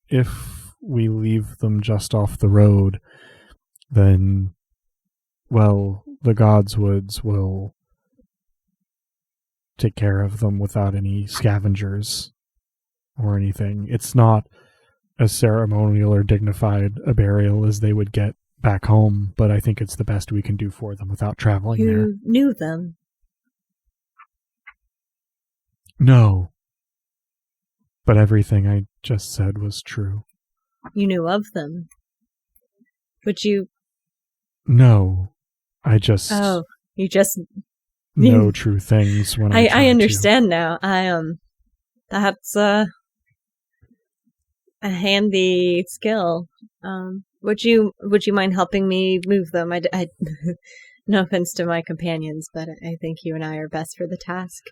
Speaker 1: if we leave them just off the road, then, well, the Godswoods will take care of them without any scavengers or anything. It's not as ceremonial or dignified a burial as they would get back home, but I think it's the best we can do for them without traveling there."
Speaker 3: You knew them?
Speaker 1: No. But everything I just said was true.
Speaker 3: You knew of them? But you...
Speaker 1: No. I just...
Speaker 3: Oh, you just...
Speaker 1: know true things when
Speaker 3: I understand now. That's a handy skill. Would you mind helping me move them? I no offense to my companions, but I think you and I are best for the task.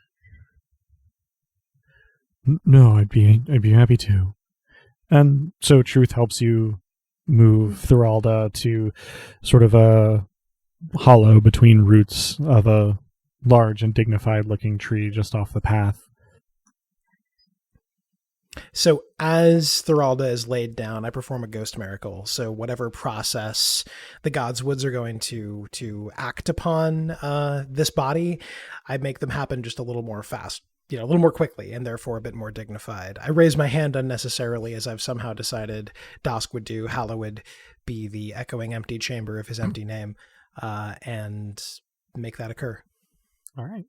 Speaker 1: No, I'd be happy to. And so Truth helps you move Thoralda to sort of a hollow between roots of a large and dignified looking tree just off the path.
Speaker 2: So as Thoralda is laid down, I perform a ghost miracle. So whatever process the Godswoods are going to act upon this body, I make them happen just a little more fast, a little more quickly, and therefore a bit more dignified. I raise my hand unnecessarily, as I've somehow decided Dosk would do. Hala would be the echoing empty chamber of his empty name, and make that occur.
Speaker 1: All right.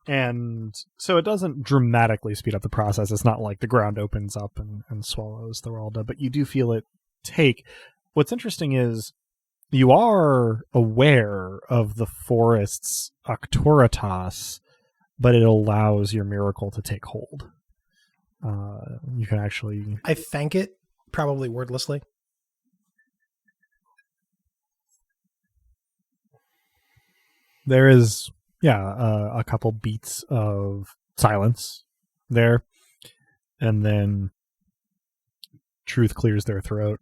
Speaker 1: And so it doesn't dramatically speed up the process. It's not like the ground opens up and swallows Thoralda, but you do feel it take. What's interesting is You are aware of the forest's Octoritas, but it allows your miracle to take hold. You can actually...
Speaker 2: I thank it, probably wordlessly.
Speaker 1: There is, a couple beats of silence there, and then Truth clears their throat.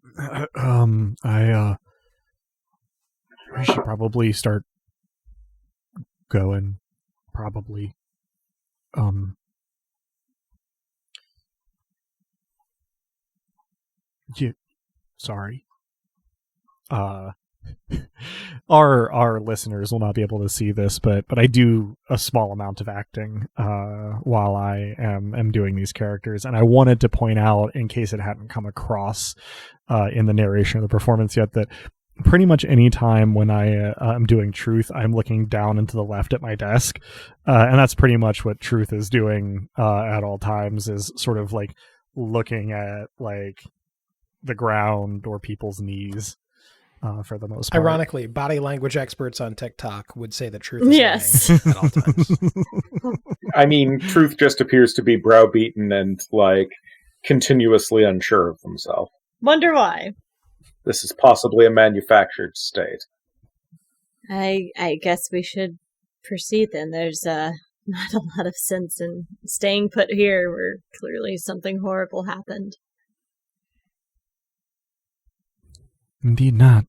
Speaker 1: We should probably start going. Probably. Sorry. Our listeners will not be able to see this, but I do a small amount of acting while I am doing these characters, and I wanted to point out, in case it hadn't come across in the narration of the performance yet, that pretty much any time when I am doing Truth, I'm looking down and to the left at my desk, and that's pretty much what Truth is doing at all times, is sort of like looking at like the ground or people's knees. For the most part.
Speaker 2: Ironically, body language experts on TikTok would say that Truth is
Speaker 3: Yes.
Speaker 2: lying at all times.
Speaker 4: I mean, Truth just appears to be browbeaten and, like, continuously unsure of himself.
Speaker 3: Wonder why.
Speaker 4: This is possibly a manufactured state.
Speaker 3: I guess we should proceed then. There's not a lot of sense in staying put here where clearly something horrible happened.
Speaker 1: Indeed not.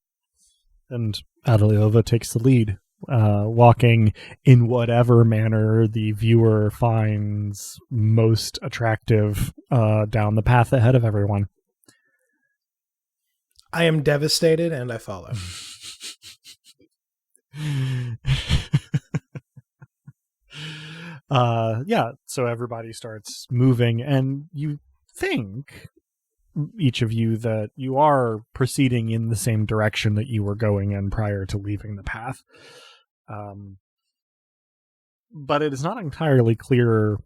Speaker 1: And Adeliova takes the lead, walking in whatever manner the viewer finds most attractive down the path ahead of everyone.
Speaker 2: I am devastated, and I follow.
Speaker 1: So everybody starts moving, and you think, each of you, that you are proceeding in the same direction that you were going in prior to leaving the path. But it is not entirely clear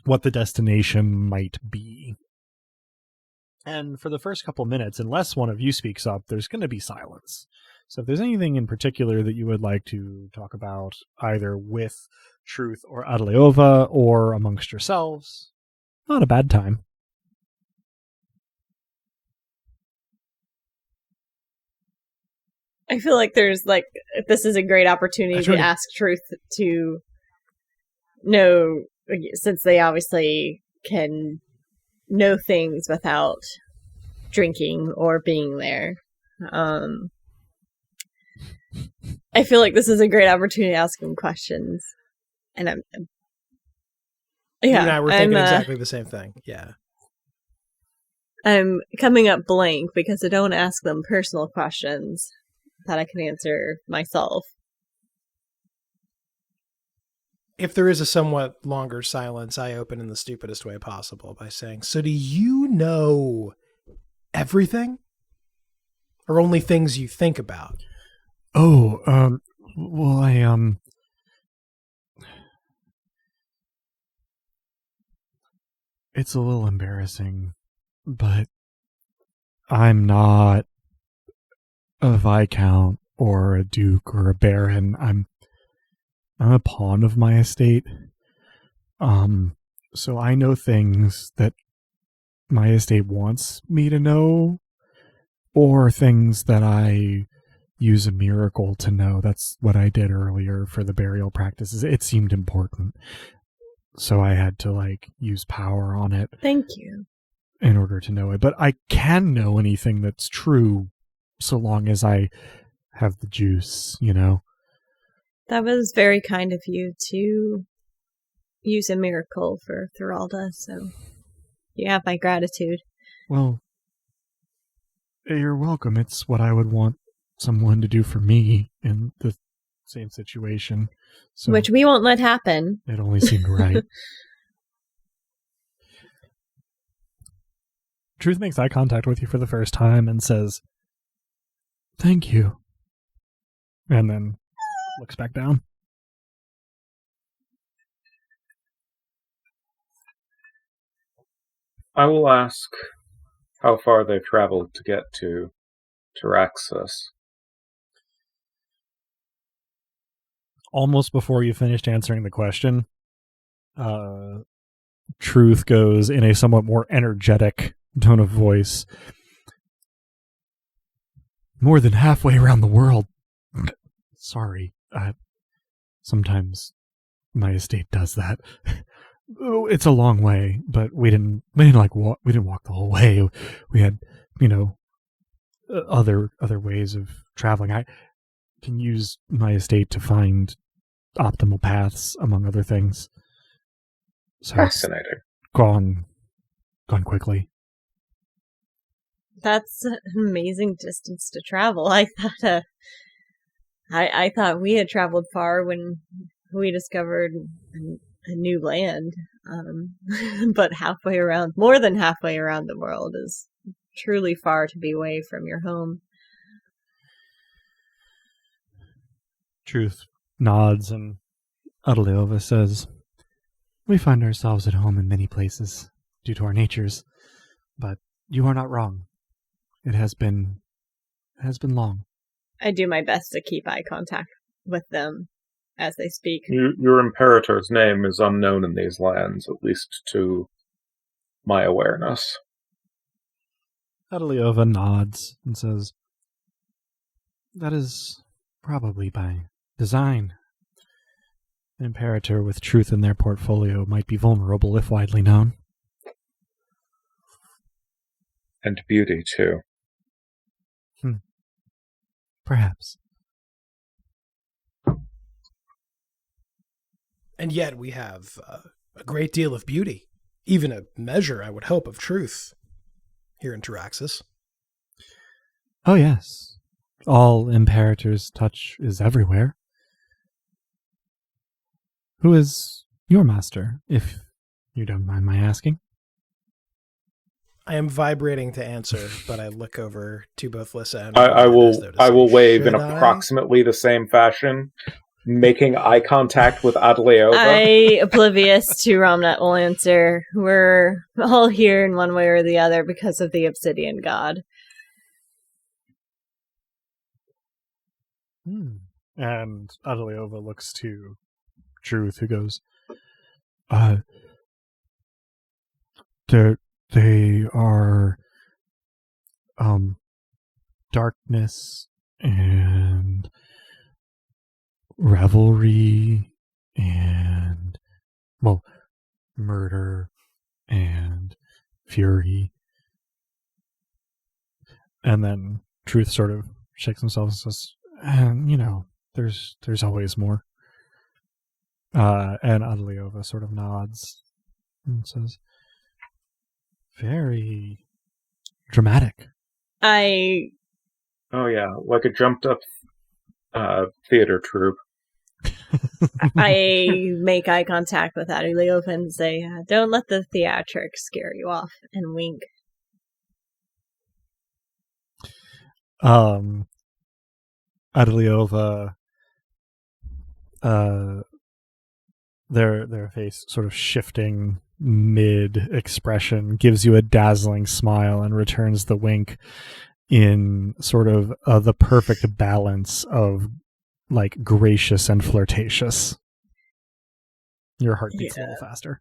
Speaker 1: what the destination might be. And for the first couple minutes, unless one of you speaks up, there's going to be silence. So if there's anything in particular that you would like to talk about, either with Truth or Adeliova or amongst yourselves, not a bad time.
Speaker 3: I feel like this is a great opportunity to ask Truth to know, since they obviously can know things without drinking or being there. I feel like this is a great opportunity to ask him questions. And
Speaker 2: You and I were thinking exactly the same thing. Yeah.
Speaker 3: I'm coming up blank because I don't ask them personal questions that I can answer myself.
Speaker 2: If there is a somewhat longer silence, I open in the stupidest way possible by saying, so do you know everything? Or only things you think about?
Speaker 1: Oh, well, it's a little embarrassing, but I'm not a viscount or a duke or a baron. I'm a pawn of my estate. So I know things that my estate wants me to know, or things that I use a miracle to know. That's what I did earlier for the burial practices. It seemed important, so I had to use power on it.
Speaker 3: Thank you.
Speaker 1: In order to know it. But I can know anything that's true, so long as I have the juice, you know?
Speaker 3: That was very kind of you to use a miracle for Thoralda, so you have my gratitude.
Speaker 1: Well, you're welcome. It's what I would want someone to do for me in the same situation. So
Speaker 3: which we won't let happen.
Speaker 1: It only seemed right. Truth makes eye contact with you for the first time and says, "Thank you." And then looks back down.
Speaker 4: I will ask how far they've traveled to get to Taraxis.
Speaker 1: almost before you finished answering the question, Truth goes in a somewhat more energetic tone of voice. More than halfway around the world. Sorry. Sometimes my estate does that. It's a long way, but we didn't walk the whole way. We had, other ways of traveling. I can use my estate to find optimal paths, among other things. So
Speaker 4: Fascinating.
Speaker 1: It's gone quickly.
Speaker 3: That's an amazing distance to travel. I thought we had traveled far when we discovered a new land. But more than halfway around the world is truly far to be away from your home.
Speaker 1: Truth nods, and Adaleova says, "We find ourselves at home in many places due to our natures, but you are not wrong. It has been long."
Speaker 3: I do my best to keep eye contact with them as they speak.
Speaker 4: Your Imperator's name is unknown in these lands, at least to my awareness.
Speaker 1: Adaleova nods and says, "That is probably by design. An Imperator with truth in their portfolio might be vulnerable if widely known."
Speaker 4: And beauty, too.
Speaker 1: Perhaps.
Speaker 2: And yet we have a great deal of beauty, even a measure, I would hope, of truth here in Taraxis.
Speaker 1: Oh, yes. All Imperator's touch is everywhere. Who is your master, if you don't mind my asking?
Speaker 2: I am vibrating to answer, but I look over to both Lissa and
Speaker 4: I will wave in
Speaker 2: "Should
Speaker 4: approximately the same fashion, making eye contact with Adaleova.
Speaker 3: Oblivious to Ramnet will answer, "We're all here in one way or the other because of the Obsidian God."
Speaker 1: And Adaleova looks to Truth, who goes, they are darkness and revelry and, well, murder and fury. And then Truth sort of shakes himself and says, and there's always more. And Adaleova sort of nods and says, "Very dramatic."
Speaker 4: Oh yeah, like a jumped up theater troupe.
Speaker 3: I make eye contact with Adaleova and say, "Don't let the theatrics scare you off," and wink.
Speaker 1: Adaleova, their face sort of shifting mid-expression, gives you a dazzling smile and returns the wink in sort of the perfect balance of, like, gracious and flirtatious. Your heart beats a little faster.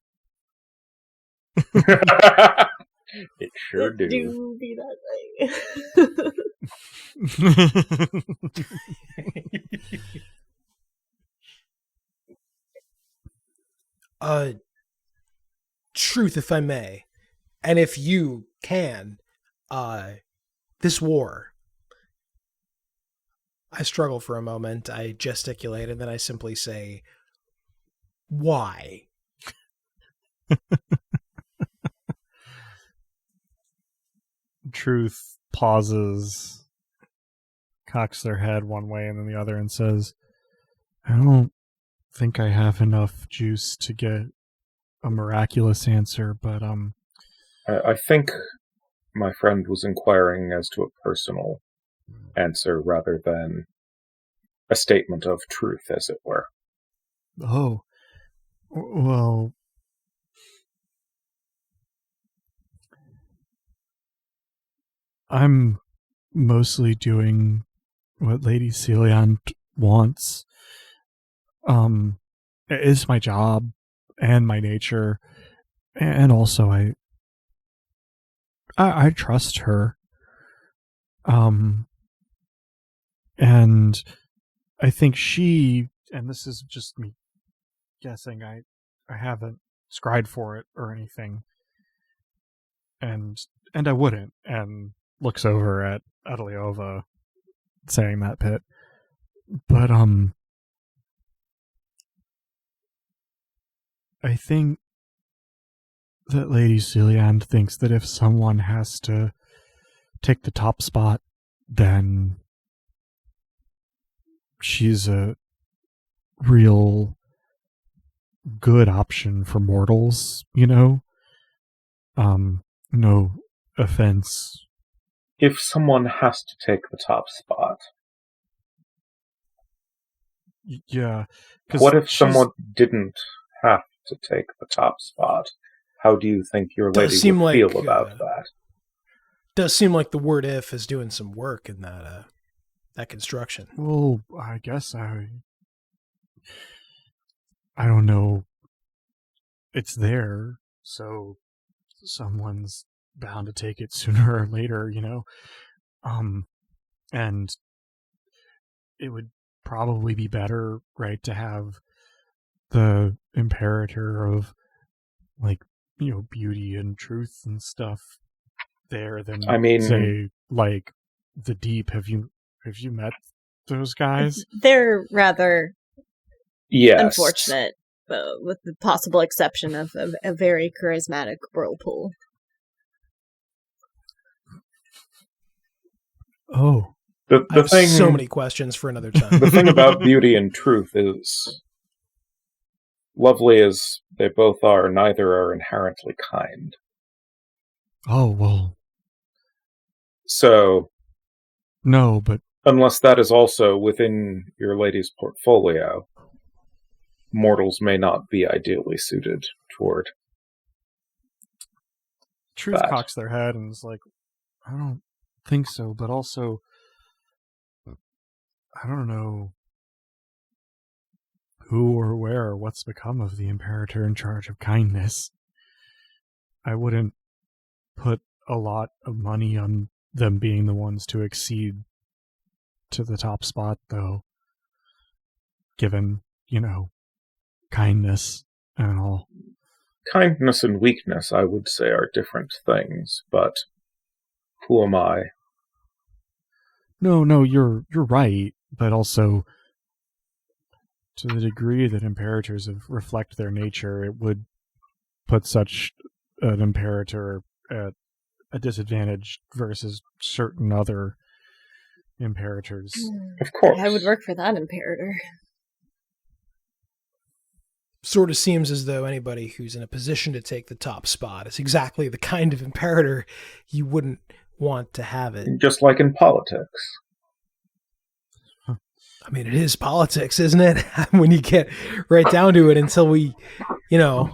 Speaker 4: It sure do.
Speaker 3: Do be that way.
Speaker 2: Truth, if I may, and if you can, this war. I struggle for a moment, I gesticulate, and then I simply say, "Why?"
Speaker 1: Truth pauses, cocks their head one way and then the other, and says, "I don't think I have enough juice to get a miraculous answer, but
Speaker 4: I think my friend was inquiring as to a personal answer rather than a statement of truth, as it were."
Speaker 1: Oh, well, I'm mostly doing what Lady Celiant wants. It is my job and my nature, and also I trust her. And I think she, and this is just me guessing, I haven't scryed for it or anything, and I wouldn't, and looks over at Adeliova saying that, Pit. But I think that Lady Celiand thinks that if someone has to take the top spot, then she's a real good option for mortals, you know? No offense.
Speaker 4: If someone has to take the top spot,
Speaker 1: Yeah.
Speaker 4: what if someone didn't have to take the top spot? How do you think your lady would feel about that?
Speaker 2: Does seem like the word "if" is doing some work in that construction.
Speaker 1: Well, I guess I don't know. It's there, so someone's bound to take it sooner or later, you know? And it would probably be better, right, to have the Imperator of, like, you know, beauty and truth and stuff there than, say, like, the Deep. Have you met those guys?
Speaker 3: They're rather
Speaker 4: yes.
Speaker 3: unfortunate, with the possible exception of a very charismatic whirlpool.
Speaker 1: Oh.
Speaker 2: I have so many questions for another time.
Speaker 4: The thing about beauty and truth is, lovely as they both are, neither are inherently kind.
Speaker 1: Oh, well.
Speaker 4: So...
Speaker 1: No, but...
Speaker 4: Unless that is also within your lady's portfolio, mortals may not be ideally suited toward
Speaker 1: Truth
Speaker 4: that.
Speaker 1: cocks their head and is like, I don't think so, but also, I don't know who or where or what's become of the Imperator in charge of kindness. I wouldn't put a lot of money on them being the ones to exceed to the top spot, though, given, you know, kindness and all.
Speaker 4: Kindness and weakness, I would say, are different things, but who am I?
Speaker 1: No, you're right, but also, to the degree that Imperators reflect their nature, it would put such an Imperator at a disadvantage versus certain other Imperators.
Speaker 4: Of course.
Speaker 3: I would work for that Imperator.
Speaker 2: Sort of seems as though anybody who's in a position to take the top spot is exactly the kind of Imperator you wouldn't want to have it.
Speaker 4: Just like in politics.
Speaker 2: I mean, it is politics, isn't it? When you get right down to it, until we, you know,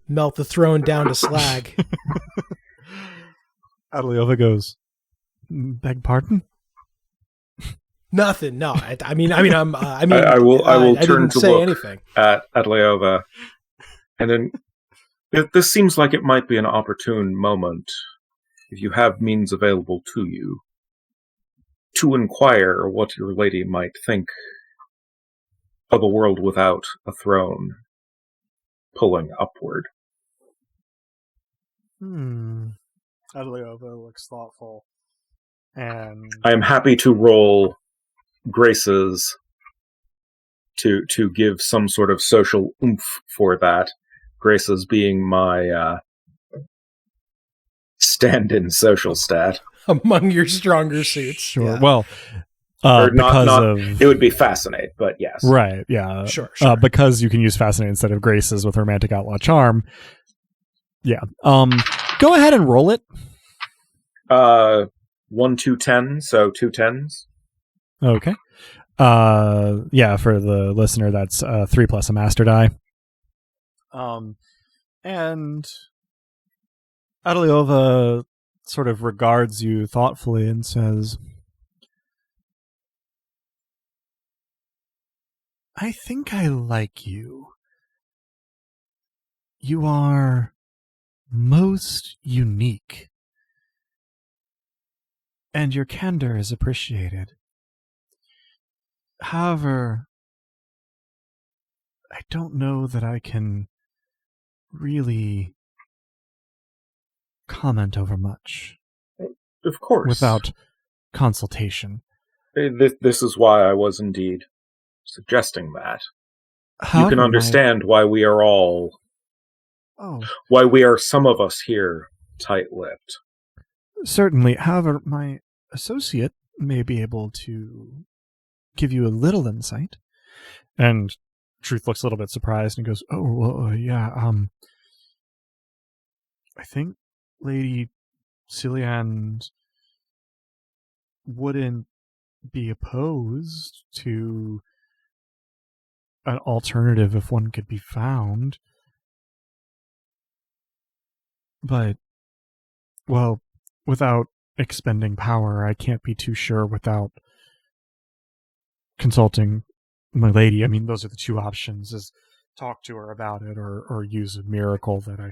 Speaker 2: melt the throne down to slag.
Speaker 1: Adeliova goes, beg pardon?
Speaker 2: Nothing. No, I will
Speaker 4: turn to look
Speaker 2: anything
Speaker 4: at Adeliova, and then this seems like it might be an opportune moment, if you have means available to you, to inquire what your lady might think of a world without a throne pulling upward.
Speaker 1: Adeliova looks thoughtful. And
Speaker 4: I am happy to roll graces to give some sort of social oomph for that. Graces being my stand-in social stat.
Speaker 2: Among your stronger suits.
Speaker 1: Sure.
Speaker 2: Yeah.
Speaker 1: Well,
Speaker 4: it would be Fascinate, but yes.
Speaker 1: Right, yeah.
Speaker 2: Sure.
Speaker 1: Because you can use Fascinate instead of Graces with Romantic Outlaw Charm. Yeah. Go ahead and roll it.
Speaker 4: 1, 2, 10, so 2 10s.
Speaker 1: Okay. Yeah, for the listener, that's 3 plus a master die. And Adeliova sort of regards you thoughtfully and says, I think I like you. You are most unique, and your candor is appreciated. However, I don't know that I can really comment over much
Speaker 4: Of course.
Speaker 1: without consultation.
Speaker 4: This is why I was indeed suggesting that.
Speaker 1: However,
Speaker 4: you can understand why we are all... why we are, some of us here, tight-lipped.
Speaker 1: Certainly. However, my associate may be able to give you a little insight. And Truth looks a little bit surprised and goes, "Oh, well, yeah, I think Lady Cillian wouldn't be opposed to an alternative if one could be found. But, well, without expending power, I can't be too sure without consulting my lady. I mean, those are the two options, is talk to her about it or use a miracle that I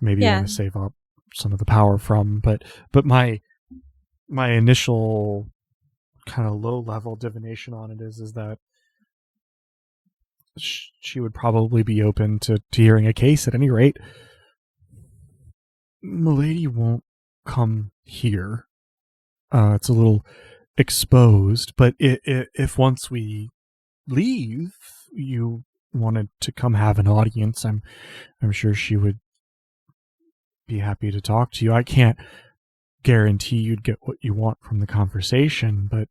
Speaker 1: maybe want to save up some of the power from. But my initial kind of low-level divination on it is that she would probably be open to hearing a case at any rate. Milady won't come here. It's a little exposed, but if once we leave, you wanted to come have an audience, I'm sure she would be happy to talk to you. I can't guarantee you'd get what you want from the conversation, but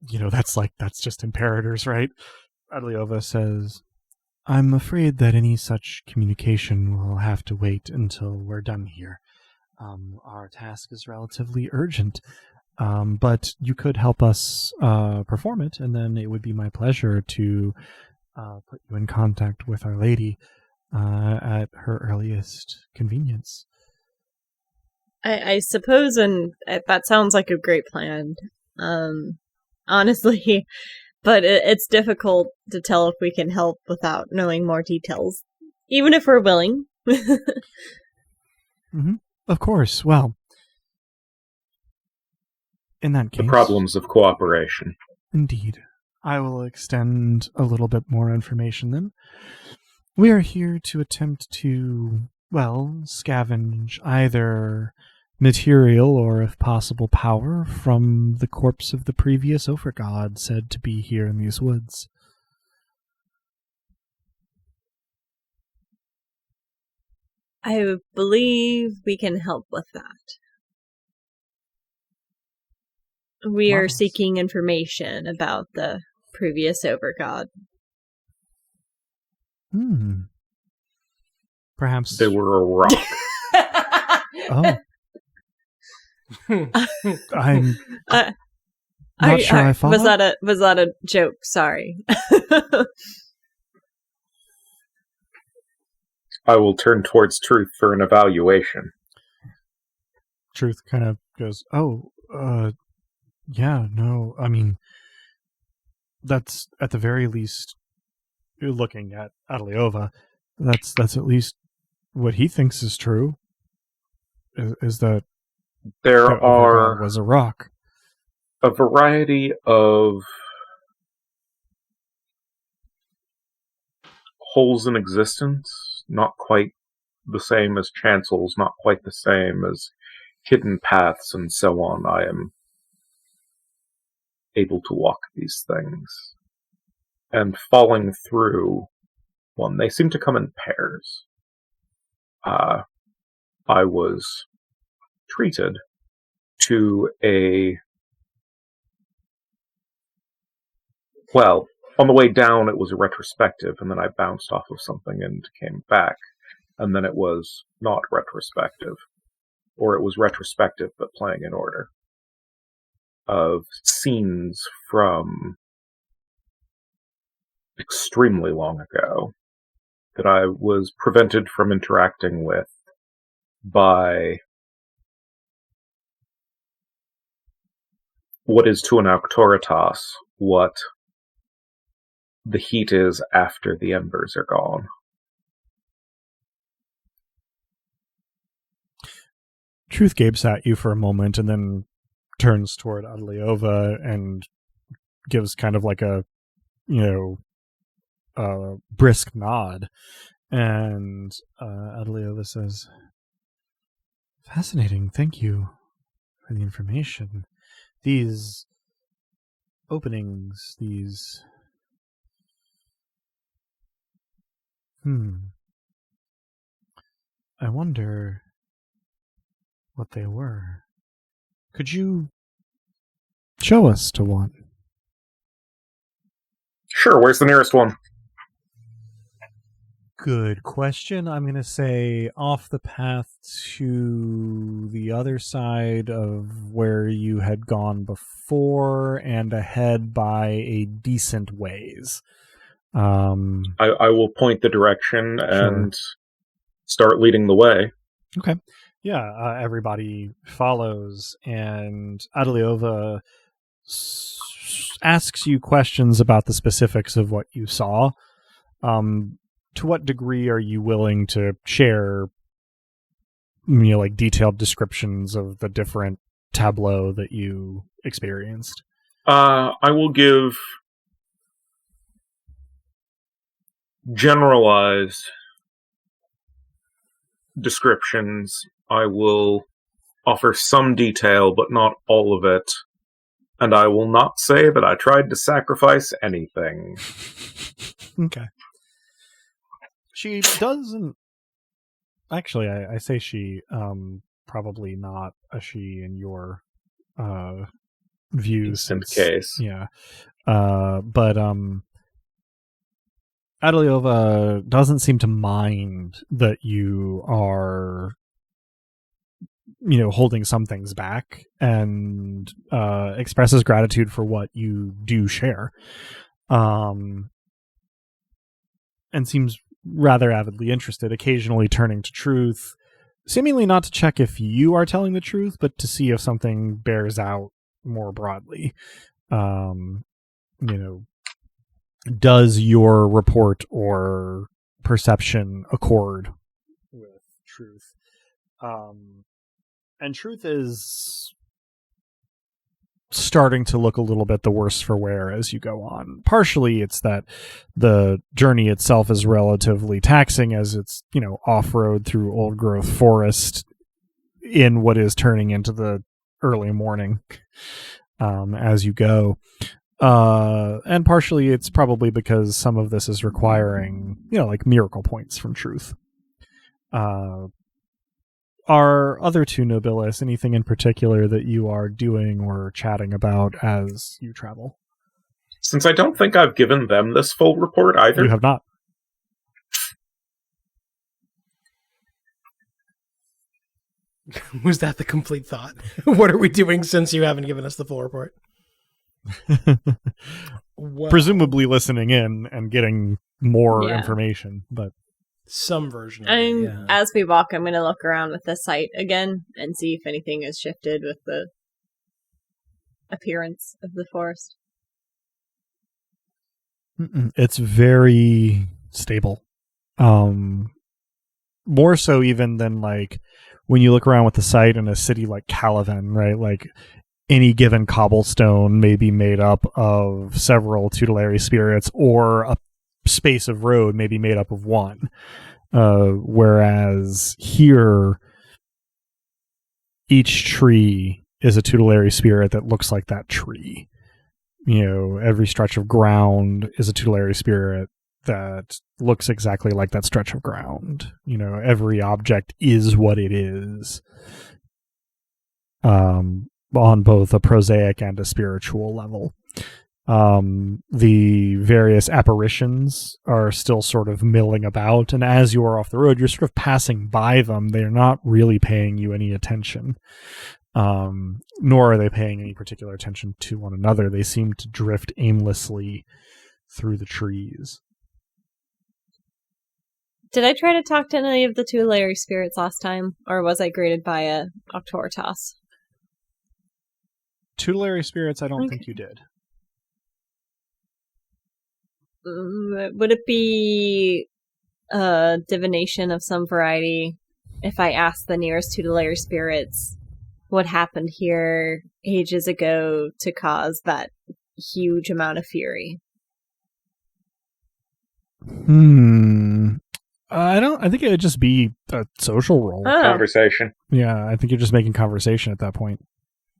Speaker 1: that's just imperators, right? Adliova says, "I'm afraid that any such communication will have to wait until we're done here. Our task is relatively urgent, but you could help us perform it, and then it would be my pleasure to put you in contact with Our Lady at her earliest convenience."
Speaker 3: I suppose, and that sounds like a great plan, honestly, but it's difficult to tell if we can help without knowing more details, even if we're willing.
Speaker 1: Mm-hmm. Of course. Well, in that case...
Speaker 4: The problems of cooperation.
Speaker 1: Indeed. I will extend a little bit more information then. We are here to attempt to, scavenge either material or, if possible, power from the corpse of the previous overgod said to be here in these woods.
Speaker 3: I believe we can help with that. We are seeking information about the previous overgod.
Speaker 1: Perhaps
Speaker 4: they were a rock.
Speaker 1: Oh. I'm not sure I follow.
Speaker 3: Was that a joke? Sorry.
Speaker 4: I will turn towards Truth for an evaluation.
Speaker 1: Truth kind of goes, yeah, no, I mean, that's at the very least, you're looking at Adliova, that's at least what he thinks is true, is that
Speaker 4: there
Speaker 1: was a rock.
Speaker 4: A variety of holes in existence, not quite the same as chancels, not quite the same as hidden paths and so on. I am able to walk these things. And falling through one, they seem to come in pairs. I was treated to on the way down it was a retrospective, and then I bounced off of something and came back, and then it was not retrospective, or it was retrospective but playing in order, of scenes from extremely long ago that I was prevented from interacting with by what is to an auctoritas what the heat is after the embers are gone.
Speaker 1: Truth gapes at you for a moment and then turns toward Adliova and gives kind of like a, brisk nod. And Adliova says, "Fascinating, thank you for the information. These openings, these... I wonder what they were. Could you show us to one?"
Speaker 4: Sure, where's the nearest one?
Speaker 1: Good question. I'm going to say off the path to the other side of where you had gone before and ahead by a decent ways.
Speaker 4: I will point the direction and
Speaker 1: Sure.
Speaker 4: start leading the way.
Speaker 1: Okay. Yeah, everybody follows, and Adliova asks you questions about the specifics of what you saw. To what degree are you willing to share, like detailed descriptions of the different tableau that you experienced?
Speaker 4: I will give generalized descriptions. I will offer some detail, but not all of it. And I will not say that I tried to sacrifice anything.
Speaker 1: Okay. She doesn't... Actually, I say she, probably not a she in your view.
Speaker 4: Instant case.
Speaker 1: Yeah. But Adliova doesn't seem to mind that you are, holding some things back, and expresses gratitude for what you do share. And seems rather avidly interested, occasionally turning to Truth, seemingly not to check if you are telling the truth, but to see if something bears out more broadly. Does your report or perception accord with Truth? And Truth is starting to look a little bit the worse for wear as you go on. Partially it's that the journey itself is relatively taxing, as it's, off-road through old growth forest in what is turning into the early morning as you go. And partially it's probably because some of this is requiring, like miracle points from Truth. Are other two Nobilis anything in particular that you are doing or chatting about as you travel?
Speaker 4: Since I don't think I've given them this full report either.
Speaker 1: You have not.
Speaker 2: Was that the complete thought? What are we doing since you haven't given us the full report? Well,
Speaker 1: presumably listening in and getting more information, but
Speaker 2: some version of it, yeah.
Speaker 3: As we walk, I'm going to look around with the site again and see if anything has shifted with the appearance of the forest.
Speaker 1: It's very stable. More so even than like when you look around with the site in a city like Calavan, right? Like any given cobblestone may be made up of several tutelary spirits, or a space of road may be made up of one. Whereas here, each tree is a tutelary spirit that looks like that tree. Every stretch of ground is a tutelary spirit that looks exactly like that stretch of ground. Every object is what it is. On both a prosaic and a spiritual level. The various apparitions are still sort of milling about, and as you are off the road, you're sort of passing by them. They're not really paying you any attention, nor are they paying any particular attention to one another. They seem to drift aimlessly through the trees.
Speaker 3: Did I try to talk to any of the tutelary spirits last time, or was I greeted by a Octoritas?
Speaker 1: Tutelary spirits, I don't think you did.
Speaker 3: Would it be divination of some variety if I asked the nearest tutelary spirits what happened here ages ago to cause that huge amount of fury?
Speaker 1: I think it would just be a social role.
Speaker 3: Oh.
Speaker 4: Conversation.
Speaker 1: Yeah, I think you're just making conversation at that point.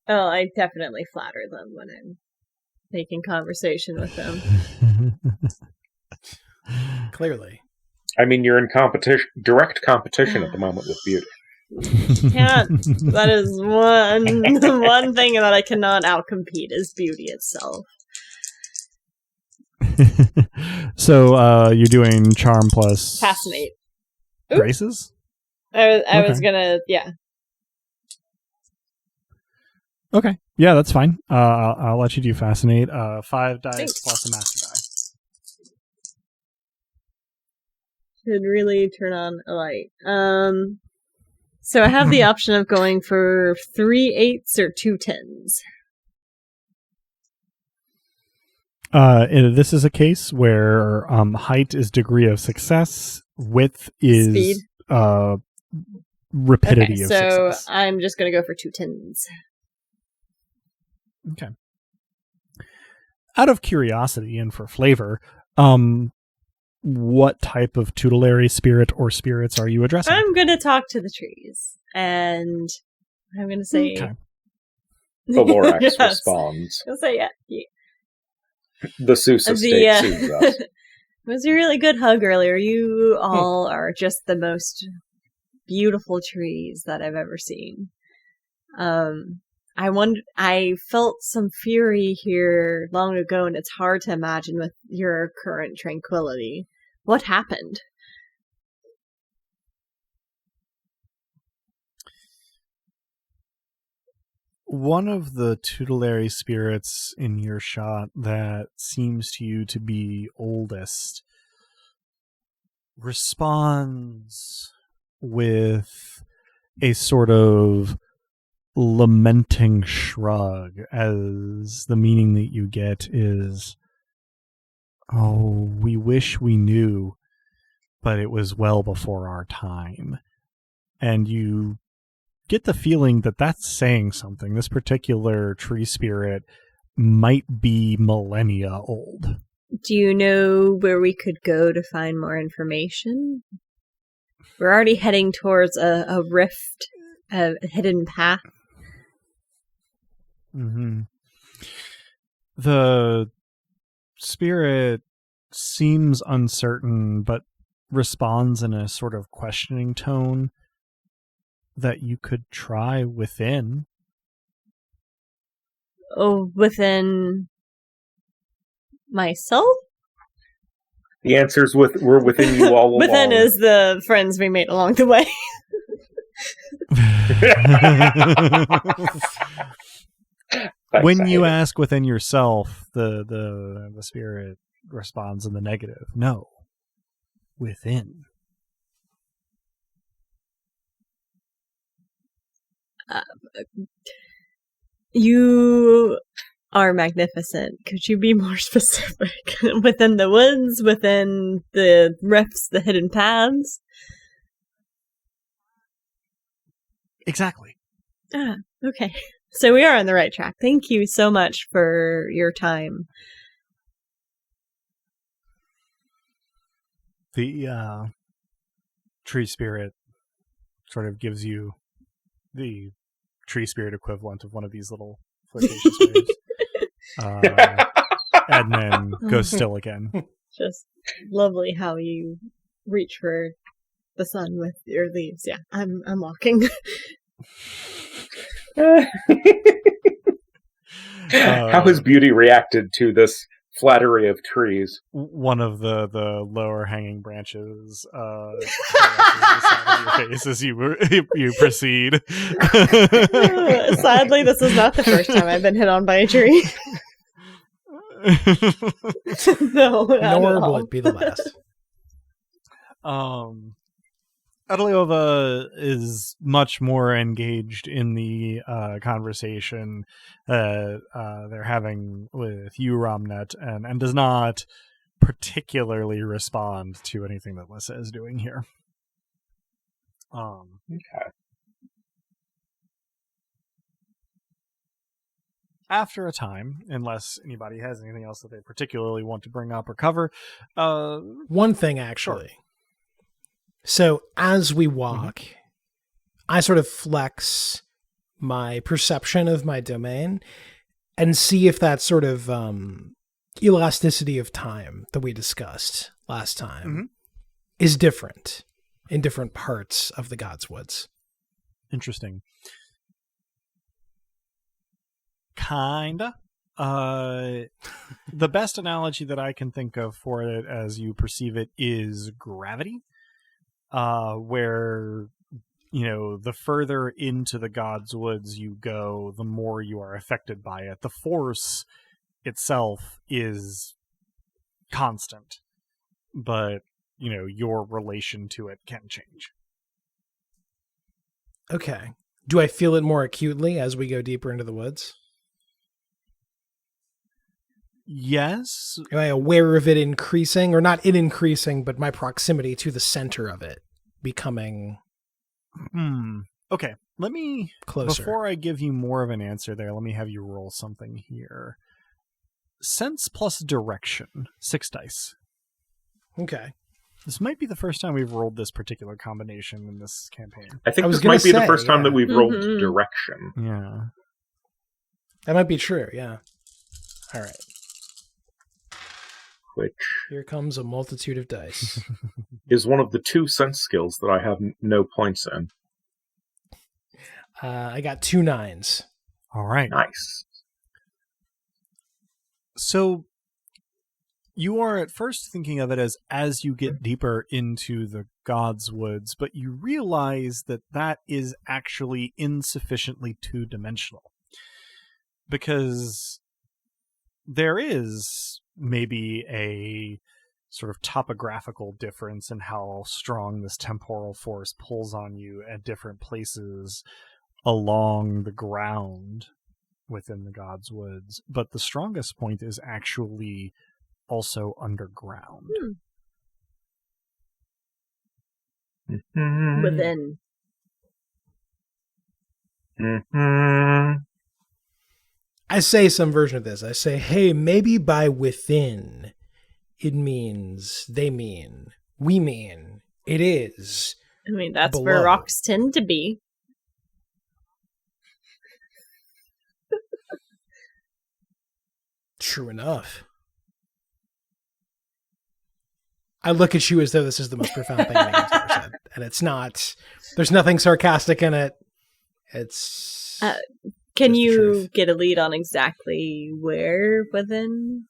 Speaker 3: Oh, I definitely flatter them when I'm making conversation with them.
Speaker 2: Clearly.
Speaker 4: I mean, you're in direct competition at the moment with beauty.
Speaker 3: Can't. That is one thing that I cannot outcompete is beauty itself.
Speaker 1: So you're doing charm plus
Speaker 3: Fascinate.
Speaker 1: graces?
Speaker 3: I was gonna, yeah.
Speaker 1: Okay. Yeah, that's fine. I'll let you do fascinate. 5 dice
Speaker 3: Thanks.
Speaker 1: plus a master die.
Speaker 3: Should really turn on a light. So I have the option of going for 3 8s or 2 10s.
Speaker 1: This is a case where height is degree of success, width is
Speaker 3: Speed.
Speaker 1: Rapidity
Speaker 3: Okay,
Speaker 1: of
Speaker 3: so
Speaker 1: success.
Speaker 3: I'm just gonna go for 2 10s.
Speaker 1: Okay. Out of curiosity and for flavor, what type of tutelary spirit or spirits are you addressing?
Speaker 3: I'm gonna talk to the trees, and I'm gonna say...
Speaker 1: Okay.
Speaker 4: The Lorax
Speaker 3: Yes.
Speaker 4: responds.
Speaker 3: I'll say, yeah.
Speaker 4: The Sousa state soothes us.
Speaker 3: It was a really good hug earlier. You all are just the most beautiful trees that I've ever seen. I felt some fury here long ago, and it's hard to imagine with your current tranquility. What happened?
Speaker 1: One of the tutelary spirits in your shot that seems to you to be oldest responds with a sort of lamenting shrug, as the meaning that you get is, "Oh, we wish we knew, but it was well before our time." And you get the feeling that that's saying something. This particular tree spirit might be millennia old.
Speaker 3: Do you know where we could go to find more information? We're already heading towards a rift, a hidden path.
Speaker 1: Mm-hmm. The spirit seems uncertain, but responds in a sort of questioning tone that you could try within.
Speaker 3: Oh, within myself?
Speaker 4: The answer's we're within you all along.
Speaker 3: Within is the friends we made along the way.
Speaker 1: When you ask within yourself, the spirit responds in the negative. No. Within.
Speaker 3: You are magnificent. Could you be more specific? Within the woods, within the rifts, the hidden paths?
Speaker 1: Exactly.
Speaker 3: Ah, okay. So we are on the right track. Thank you so much for your time.
Speaker 1: The tree spirit sort of gives you the tree spirit equivalent of one of these little flirtatious waves. And then goes still again.
Speaker 3: Just lovely how you reach for the sun with your leaves. Yeah, I'm walking.
Speaker 4: How has Beauty reacted to this flattery of trees?
Speaker 1: One of the lower hanging branches your face as you proceed.
Speaker 3: Sadly, this is not the first time I've been hit on by a tree. No,
Speaker 2: Nor will it be the last.
Speaker 1: Adeliova is much more engaged in the conversation that they're having with you, Romnet, and does not particularly respond to anything that Lissa is doing here.
Speaker 4: Okay.
Speaker 1: After a time, unless anybody has anything else that they particularly want to bring up or cover.
Speaker 2: One thing, actually. So as we walk, I sort of flex my perception of my domain and see if that sort of elasticity of time that we discussed last time is different in different parts of the Godswoods.
Speaker 1: Interesting. Kinda. The best analogy that I can think of for it as you perceive it is gravity, where, the further into the Godswoods you go, the more you are affected by it. The force itself is constant, but, your relation to it can change.
Speaker 2: Okay. Do I feel it more acutely as we go deeper into the woods?
Speaker 1: Yes.
Speaker 2: Am I aware of it increasing, or not it increasing, but my proximity to the center of it becoming
Speaker 1: Okay, let me,
Speaker 2: closer?
Speaker 1: Before I give you more of an answer there, let me have you roll something here. Sense plus direction, 6 dice.
Speaker 2: Okay.
Speaker 1: This might be the first time we've rolled this particular combination in this campaign.
Speaker 4: I think
Speaker 2: I was
Speaker 4: this might be
Speaker 2: gonna
Speaker 4: the first
Speaker 2: say,
Speaker 4: time that
Speaker 2: yeah.
Speaker 4: we've rolled direction.
Speaker 1: Yeah.
Speaker 2: That might be true, yeah. All right.
Speaker 4: Which
Speaker 2: Here comes a multitude of dice.
Speaker 4: is one of the 2 sense skills that I have no points in.
Speaker 2: I got 2 9s.
Speaker 1: All right.
Speaker 4: Nice.
Speaker 1: So you are at first thinking of it as you get deeper into the Godswoods, but you realize that is actually insufficiently two-dimensional. Because there is maybe a sort of topographical difference in how strong this temporal force pulls on you at different places along the ground within the Godswoods, but the strongest point is actually also underground.
Speaker 3: Within.
Speaker 2: I say some version of this. I say, hey, maybe by within, it means, they mean, we mean, it is.
Speaker 3: I mean, that's
Speaker 2: below.
Speaker 3: where rocks tend to be.
Speaker 2: True enough. I look at you as though this is the most profound thing anyone's ever said. And it's not. There's nothing sarcastic in it. It's...
Speaker 3: Can
Speaker 2: just the
Speaker 3: you
Speaker 2: truth.
Speaker 3: get a lead on exactly where within?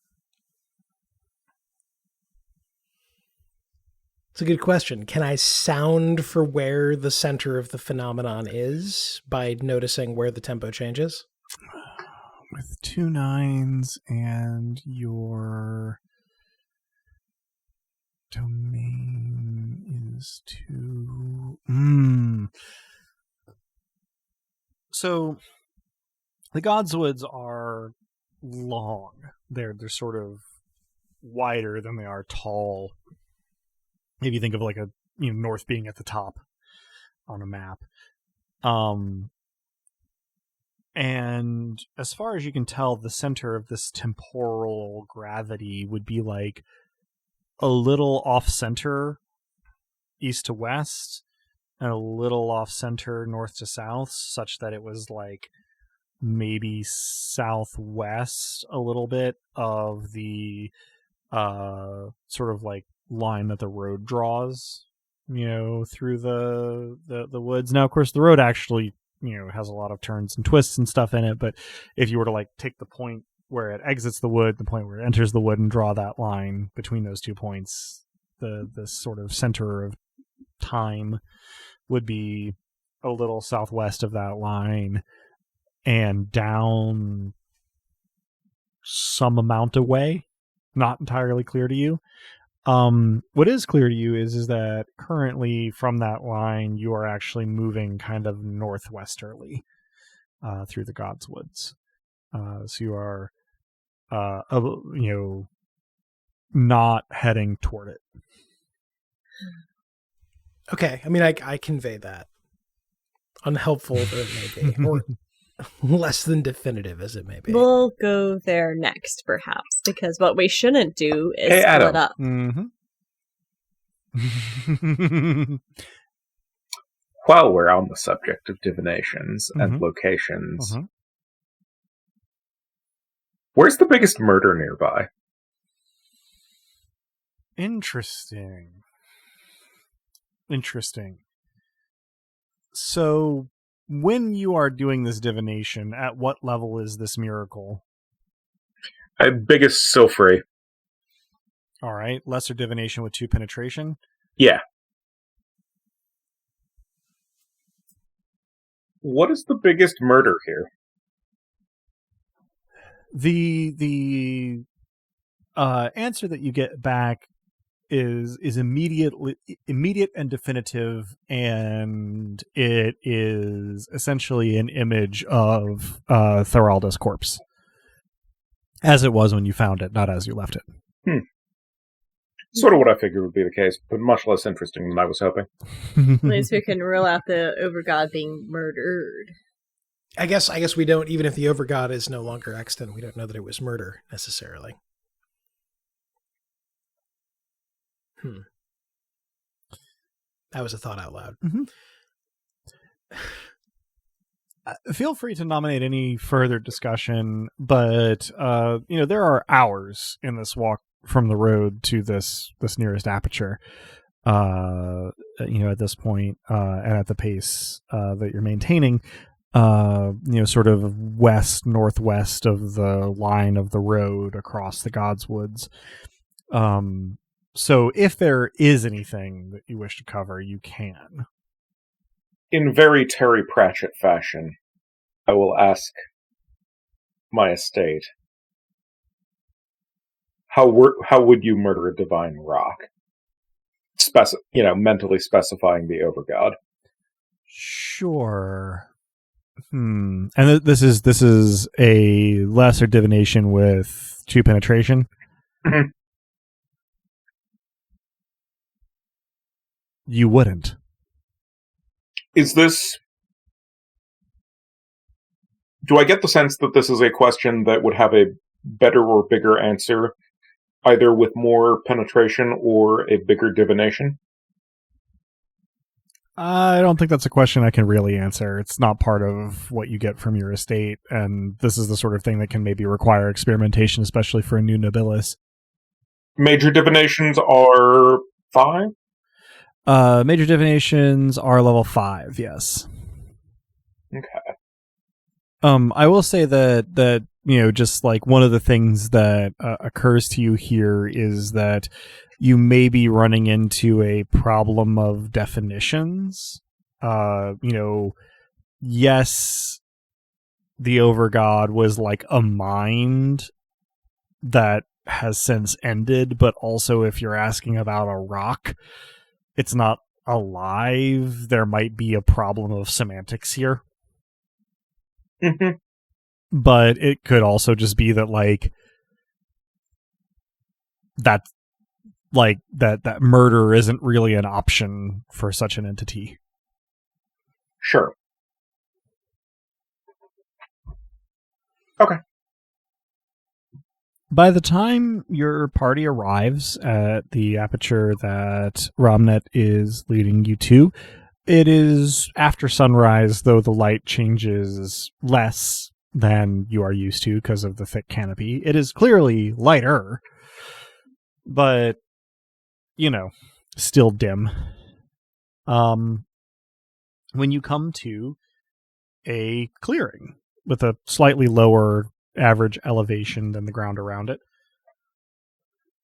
Speaker 2: It's a good question. Can I sound for where the center of the phenomenon is by noticing where the tempo changes?
Speaker 1: With 2 9s and your domain is 2. So the Godswoods are long. They're sort of wider than they are tall. Maybe think of like a north being at the top on a map. And as far as you can tell, the center of this temporal gravity would be like a little off-center east to west and a little off-center north to south, such that it was like maybe southwest a little bit of the sort of like line that the road draws, through the woods. Now, of course, the road actually, has a lot of turns and twists and stuff in it, but if you were to like take the point where it exits the wood, the point where it enters the wood, and draw that line between those 2 points, the sort of center of time would be a little southwest of that line and down some amount away. Not entirely clear to you. What is clear to you is that currently from that line you are actually moving kind of northwesterly through the Godswoods. So you are not heading toward it.
Speaker 2: Okay, I mean, I convey that. Unhelpful though it may be, or less than definitive as it may be.
Speaker 3: We'll go there next, perhaps, because what we shouldn't do is
Speaker 4: Hey,
Speaker 3: split
Speaker 4: Adam.
Speaker 3: up.
Speaker 1: Mm-hmm.
Speaker 4: While we're on the subject of divinations and locations, where's the biggest murder nearby?
Speaker 1: Interesting. So, when you are doing this divination, at what level is this miracle?
Speaker 4: Biggest Silfrey.
Speaker 1: All right, lesser divination with 2 penetration.
Speaker 4: Yeah. What is the biggest murder here?
Speaker 1: The answer that you get back is immediate and definitive, and it is essentially an image of Thoralda's corpse, as it was when you found it, not as you left it.
Speaker 4: Sort of what I figured would be the case, but much less interesting than I was hoping.
Speaker 3: At least we can rule out the overgod being murdered.
Speaker 2: I guess we don't, even if the overgod is no longer extant, we don't know that it was murder necessarily. That was a thought out loud.
Speaker 1: Feel free to nominate any further discussion, but there are hours in this walk from the road to this nearest aperture. At this point, and at the pace that you're maintaining, sort of west northwest of the line of the road across the Godswoods. So if there is anything that you wish to cover, you can.
Speaker 4: In very Terry Pratchett fashion, I will ask my estate, how would you murder a divine rock? Mentally specifying the overgod.
Speaker 1: Sure. And this is a lesser divination with 2 penetration. You wouldn't.
Speaker 4: Is this... Do I get the sense that this is a question that would have a better or bigger answer, either with more penetration or a bigger divination?
Speaker 1: I don't think that's a question I can really answer. It's not part of what you get from your estate, and this is the sort of thing that can maybe require experimentation, especially for a new nobilis.
Speaker 4: Major divinations are 5?
Speaker 1: Major divinations are level 5, yes.
Speaker 4: Okay.
Speaker 1: I will say that just like one of the things that occurs to you here is that you may be running into a problem of definitions. Yes, the Overgod was like a mind that has since ended, but also if you're asking about a rock, it's not alive. There might be a problem of semantics here. But it could also just be that that murder isn't really an option for such an entity.
Speaker 4: Sure. Okay.
Speaker 1: By the time your party arrives at the aperture that Romnet is leading you to, it is after sunrise, though the light changes less than you are used to because of the thick canopy. It is clearly lighter, but, still dim. When you come to a clearing with a slightly lower average elevation than the ground around it,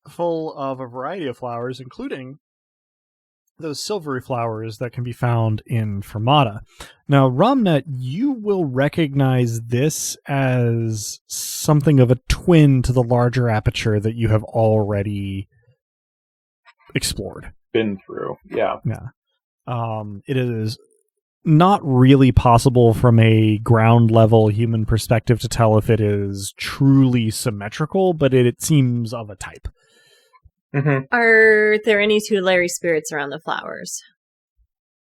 Speaker 1: full of a variety of flowers, including those silvery flowers that can be found in Fermata. Now, Romnet, you will recognize this as something of a twin to the larger aperture that you have already explored.
Speaker 4: Been through, yeah.
Speaker 1: It is not really possible from a ground level human perspective to tell if it is truly symmetrical, but it seems of a type.
Speaker 4: Mm-hmm.
Speaker 3: Are there any tutelary spirits around the flowers?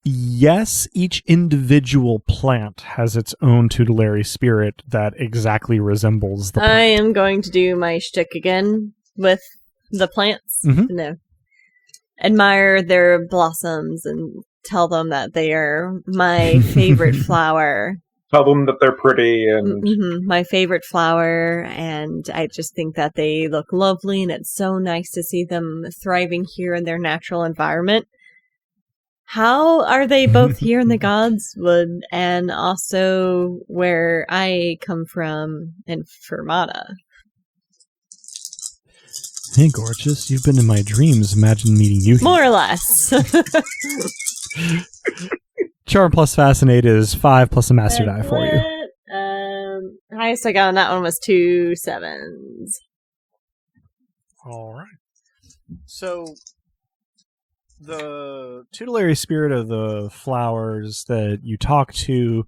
Speaker 1: Yes, each individual plant has its own tutelary spirit that exactly resembles the plant.
Speaker 3: I am going to do my shtick again with the plants.
Speaker 1: Mhm.
Speaker 3: No. Admire their blossoms and tell them that they are my favorite flower.
Speaker 4: Tell them that they're pretty and
Speaker 3: My favorite flower, and I just think that they look lovely, and it's so nice to see them thriving here in their natural environment. How are they both here in the Godswood and also where I come from in Fermata?
Speaker 1: Hey, gorgeous, you've been in my dreams. Imagine meeting you here.
Speaker 3: More or less.
Speaker 1: Charm plus Fascinate is 5 plus a master die for you.
Speaker 3: Highest I got on that one was 2 7s.
Speaker 1: All right. So, the tutelary spirit of the flowers that you talk to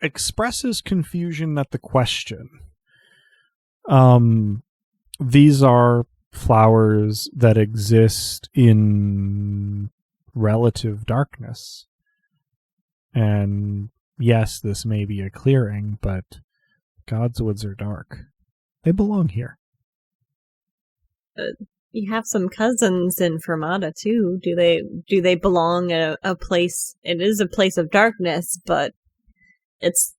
Speaker 1: expresses confusion at the question. These are flowers that exist in relative darkness. And yes, this may be a clearing, but Godswoods are dark. They belong here.
Speaker 3: You have some cousins in Fermata too. Do they belong in a place? It is a place of darkness, but it's,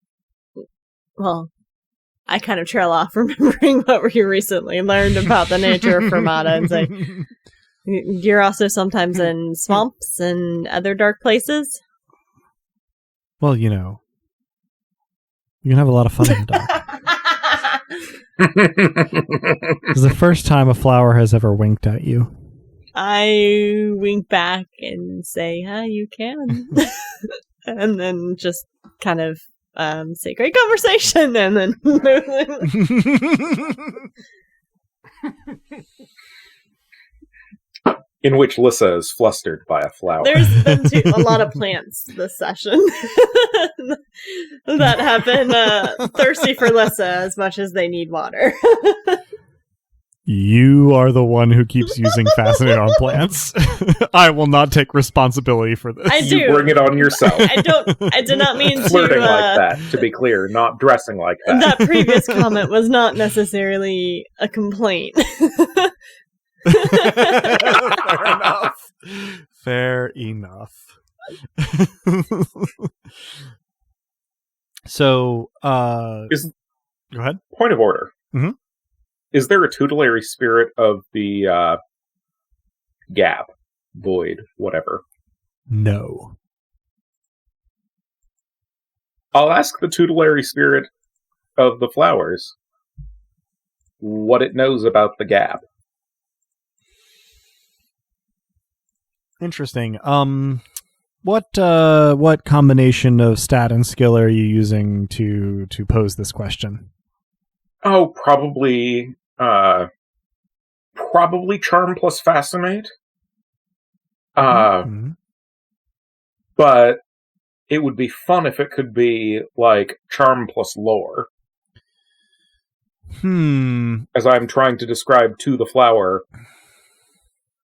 Speaker 3: well, I kind of trail off remembering what we recently learned about the nature of Fermata and say, you're also sometimes in swamps and other dark places?
Speaker 1: Well, you know, you can have a lot of fun in the dark. This is the first time a flower has ever winked at you.
Speaker 3: I wink back and say, you can. And then just kind of say, great conversation, and then
Speaker 4: in which Lissa is flustered by a flower.
Speaker 3: There's been a lot of plants this session that have been thirsty for Lissa as much as they need water.
Speaker 1: You are the one who keeps using Fascinate on plants. I will not take responsibility for this.
Speaker 3: I do.
Speaker 4: You bring it on yourself.
Speaker 3: I did not mean
Speaker 4: Flirting
Speaker 3: to
Speaker 4: like that, to be clear, not dressing like that.
Speaker 3: That previous comment was not necessarily a complaint.
Speaker 1: Fair enough. So, go ahead.
Speaker 4: Point of order.
Speaker 1: Mm-hmm.
Speaker 4: Is there a tutelary spirit of the gap, void, whatever?
Speaker 1: No.
Speaker 4: I'll ask the tutelary spirit of the flowers what it knows about the gap.
Speaker 1: Interesting. What combination of stat and skill are you using to pose this question?
Speaker 4: Oh, probably charm plus fascinate.
Speaker 1: Mm-hmm.
Speaker 4: But it would be fun if it could be like charm plus lore. As I'm trying to describe to the flower,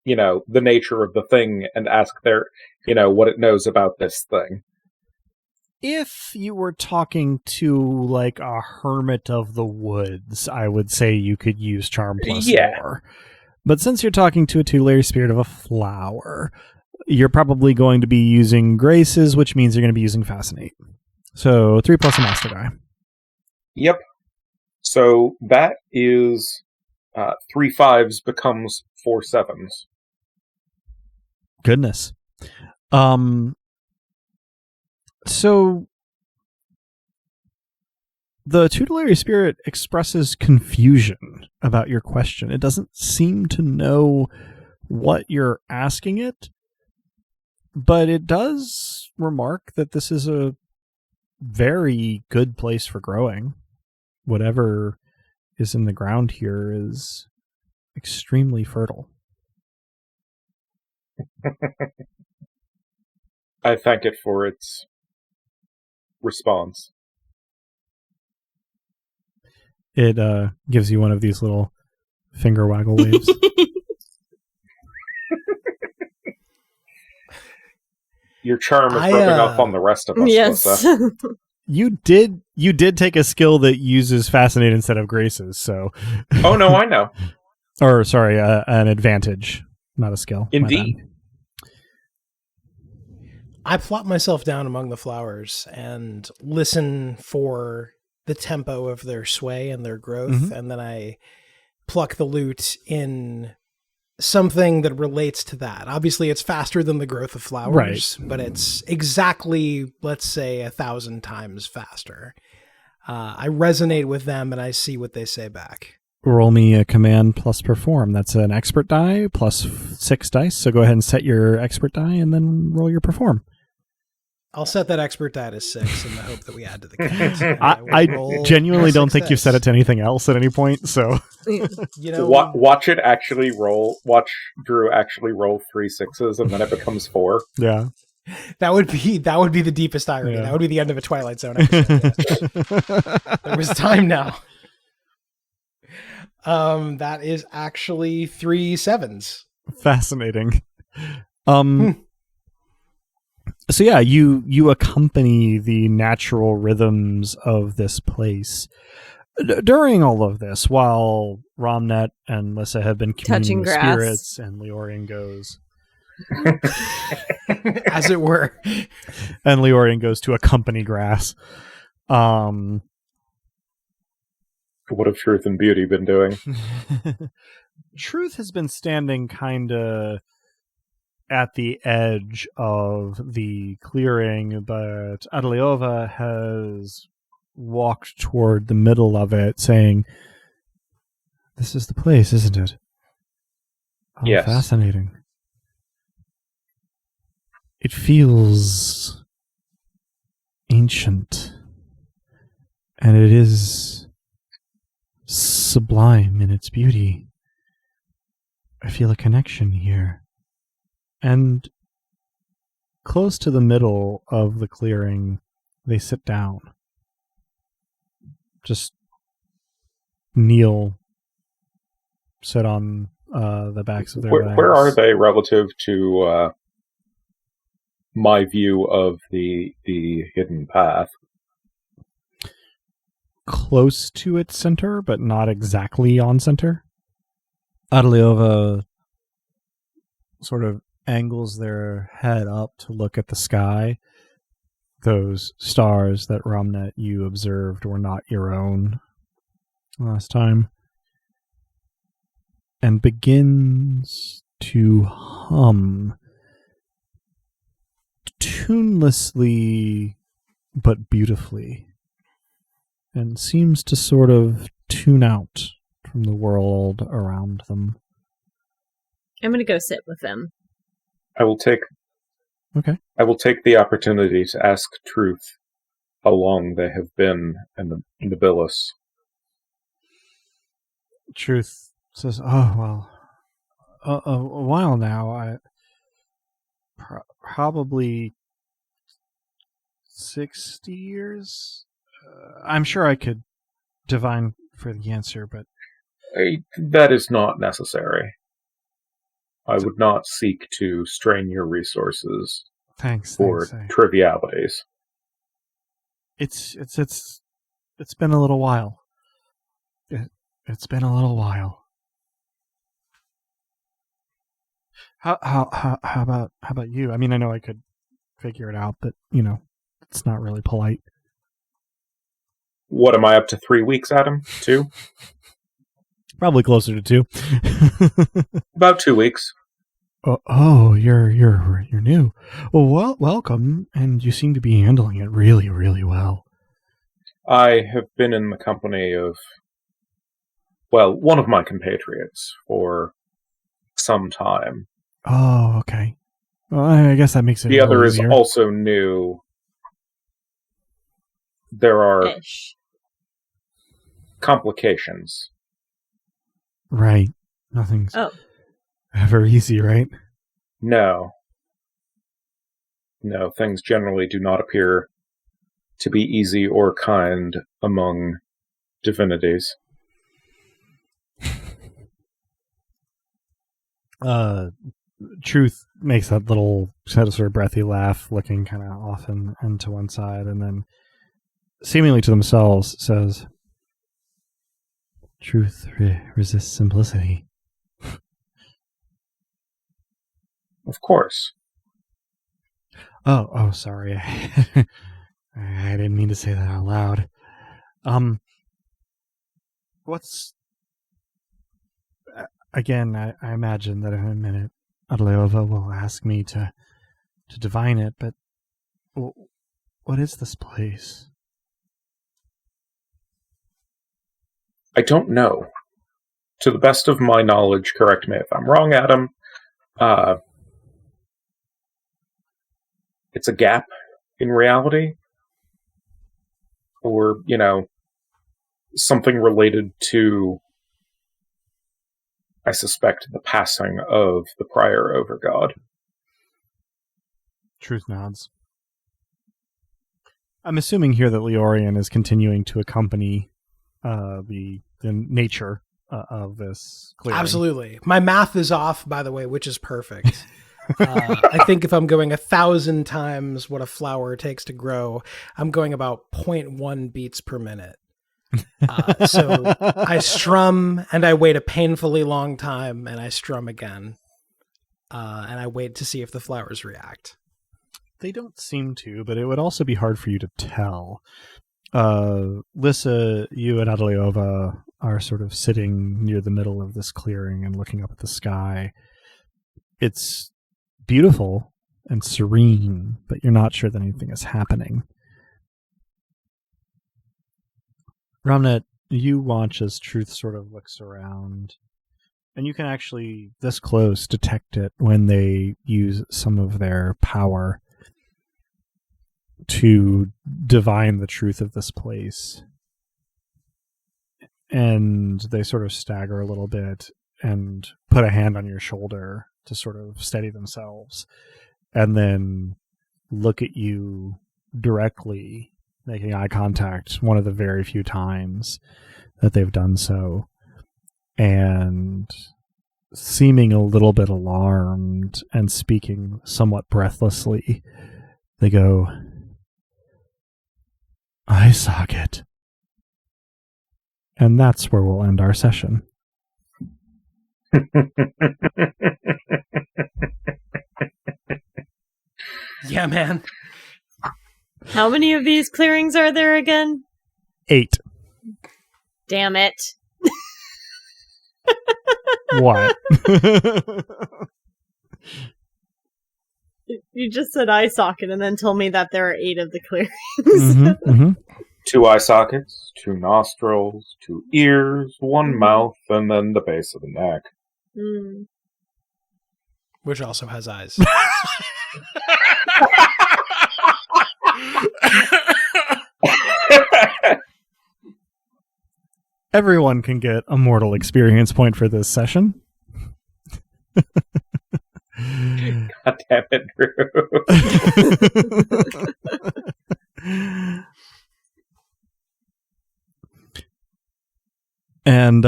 Speaker 4: you know, the nature of the thing and ask their, you know, what it knows about this thing.
Speaker 1: If you were talking to, like, a hermit of the woods, I would say you could use charm plus lore. But since you're talking to a tutelary spirit of a flower, you're probably going to be using graces, which means you're going to be using fascinate. So 3 plus a master die.
Speaker 4: Yep. So that is 3 5s becomes 4 7s.
Speaker 1: Goodness. So the tutelary spirit expresses confusion about your question. It doesn't seem to know what you're asking it, but it does remark that this is a very good place for growing. Whatever is in the ground here is extremely fertile.
Speaker 4: I thank it for its response.
Speaker 1: It gives you one of these little finger waggle waves.
Speaker 4: Your charm is rubbing off on the rest of us,
Speaker 3: Yes.
Speaker 4: Lissa.
Speaker 1: You did take a skill that uses fascinate instead of graces, so.
Speaker 4: Oh, no, I know.
Speaker 1: Or, sorry, an advantage, not a skill. My
Speaker 4: Indeed.
Speaker 1: bad.
Speaker 2: I plop myself down among the flowers and listen for the tempo of their sway and their growth, and then I pluck the lute in something that relates to that. Obviously, it's faster than the growth of flowers, but it's exactly, let's say, 1,000 times faster. I resonate with them, and I see what they say back.
Speaker 1: Roll me a command plus perform. That's an expert die plus 6 dice, so go ahead and set your expert die and then roll your perform.
Speaker 2: I'll set that expert die to 6 in the hope that we add to the count.
Speaker 1: I genuinely don't think you've set it to anything else at any point, so...
Speaker 2: You know,
Speaker 4: Watch it actually roll. Watch Drew actually roll 3 6s, and then it becomes 4.
Speaker 1: Yeah.
Speaker 2: that would be the deepest irony.
Speaker 1: Yeah.
Speaker 2: That would be the end of a Twilight Zone episode. Yes. There was time now. That is actually 3 7s.
Speaker 1: Fascinating. So yeah, you accompany the natural rhythms of this place. During all of this, while Romnet and Lissa have been communing
Speaker 3: Touching
Speaker 1: with
Speaker 3: grass.
Speaker 1: spirits, and Leorian goes,
Speaker 2: As it were.
Speaker 1: and Leorian goes to accompany grass.
Speaker 4: What have Truth and Beauty been doing?
Speaker 1: Truth has been standing kind of at the edge of the clearing, but Adeliova has walked toward the middle of it, saying, "This is the place, isn't it?" Oh,
Speaker 4: Yes.
Speaker 1: Fascinating. It feels ancient, and it is sublime in its beauty. I feel a connection here. And close to the middle of the clearing, they sit down. Just kneel, sit on the backs of their legs.
Speaker 4: Where are they relative to my view of the hidden path?
Speaker 1: Close to its center, but not exactly on center. Adeliova sort of angles their head up to look at the sky. Those stars that Romnet you observed were not your own last time. And begins to hum tunelessly but beautifully, and seems to sort of tune out from the world around them.
Speaker 3: I'm going to go sit with them.
Speaker 4: I will take the opportunity to ask Truth how long they have been in the Nobilis.
Speaker 1: Truth says, "Oh, well, a while now. Probably 60 years. I'm sure I could divine for the answer, but
Speaker 4: That is not necessary. I would not seek to strain your resources
Speaker 1: thanks.
Speaker 4: for trivialities.
Speaker 1: It's been a little while. It's been a little while. How about you? I mean, I know I could figure it out, but it's not really polite.
Speaker 4: What am I up to? 3 weeks, Adam? 2?
Speaker 1: Probably closer to 2.
Speaker 4: About 2 weeks.
Speaker 1: Oh, you're new. Well, welcome, and you seem to be handling it really, really well.
Speaker 4: I have been in the company of, well, one of my compatriots for some time.
Speaker 1: Oh, okay. Well, I guess that makes it
Speaker 4: The
Speaker 1: a
Speaker 4: other
Speaker 1: little
Speaker 4: is
Speaker 1: easier.
Speaker 4: also new. There are
Speaker 3: Ish.
Speaker 4: complications.
Speaker 1: Right. Nothing's
Speaker 3: Oh.
Speaker 1: ever easy, right?
Speaker 4: No, things generally do not appear to be easy or kind among divinities.
Speaker 1: Truth makes that little sort of breathy laugh, looking kind of off and to one side, and then seemingly to themselves says, "Truth resists simplicity."
Speaker 4: Of course.
Speaker 1: Oh, sorry. I didn't mean to say that out loud. What's... Again, I imagine that in a minute, Adleova will ask me to divine it, but what is this place?
Speaker 4: I don't know. To the best of my knowledge, correct me if I'm wrong, Adam, it's a gap in reality, or, something related to, I suspect, the passing of the prior overgod.
Speaker 1: Truth nods. I'm assuming here that Leorian is continuing to accompany the nature of this clearing.
Speaker 2: Absolutely. My math is off, by the way, which is perfect. I think if I'm going 1,000 times what a flower takes to grow, I'm going about 0.1 beats per minute. So I strum and I wait a painfully long time and I strum again. And I wait to see if the flowers react.
Speaker 1: They don't seem to, but it would also be hard for you to tell. Lissa, you and Adleova are sort of sitting near the middle of this clearing and looking up at the sky. It's beautiful and serene, but you're not sure that anything is happening. Ramnet, you watch as Truth sort of looks around, and you can actually, this close, detect it when they use some of their power to divine the truth of this place. And they sort of stagger a little bit and put a hand on your shoulder to sort of steady themselves, and then look at you directly, making eye contact, one of the very few times that they've done so, and seeming a little bit alarmed and speaking somewhat breathlessly, they go, "Eye socket." And that's where we'll end our session.
Speaker 2: Yeah, man.
Speaker 3: How many of these clearings are there again?
Speaker 1: 8.
Speaker 3: Damn it.
Speaker 1: What?
Speaker 3: You just said eye socket and then told me that there are 8 of the clearings.
Speaker 1: Mm-hmm, mm-hmm.
Speaker 4: 2 eye sockets, 2 nostrils, 2 ears, 1 mouth, and then the base of the neck.
Speaker 3: Mm.
Speaker 2: Which also has eyes.
Speaker 1: Everyone can get a mortal experience point for this session.
Speaker 4: God damn it, Drew.
Speaker 1: And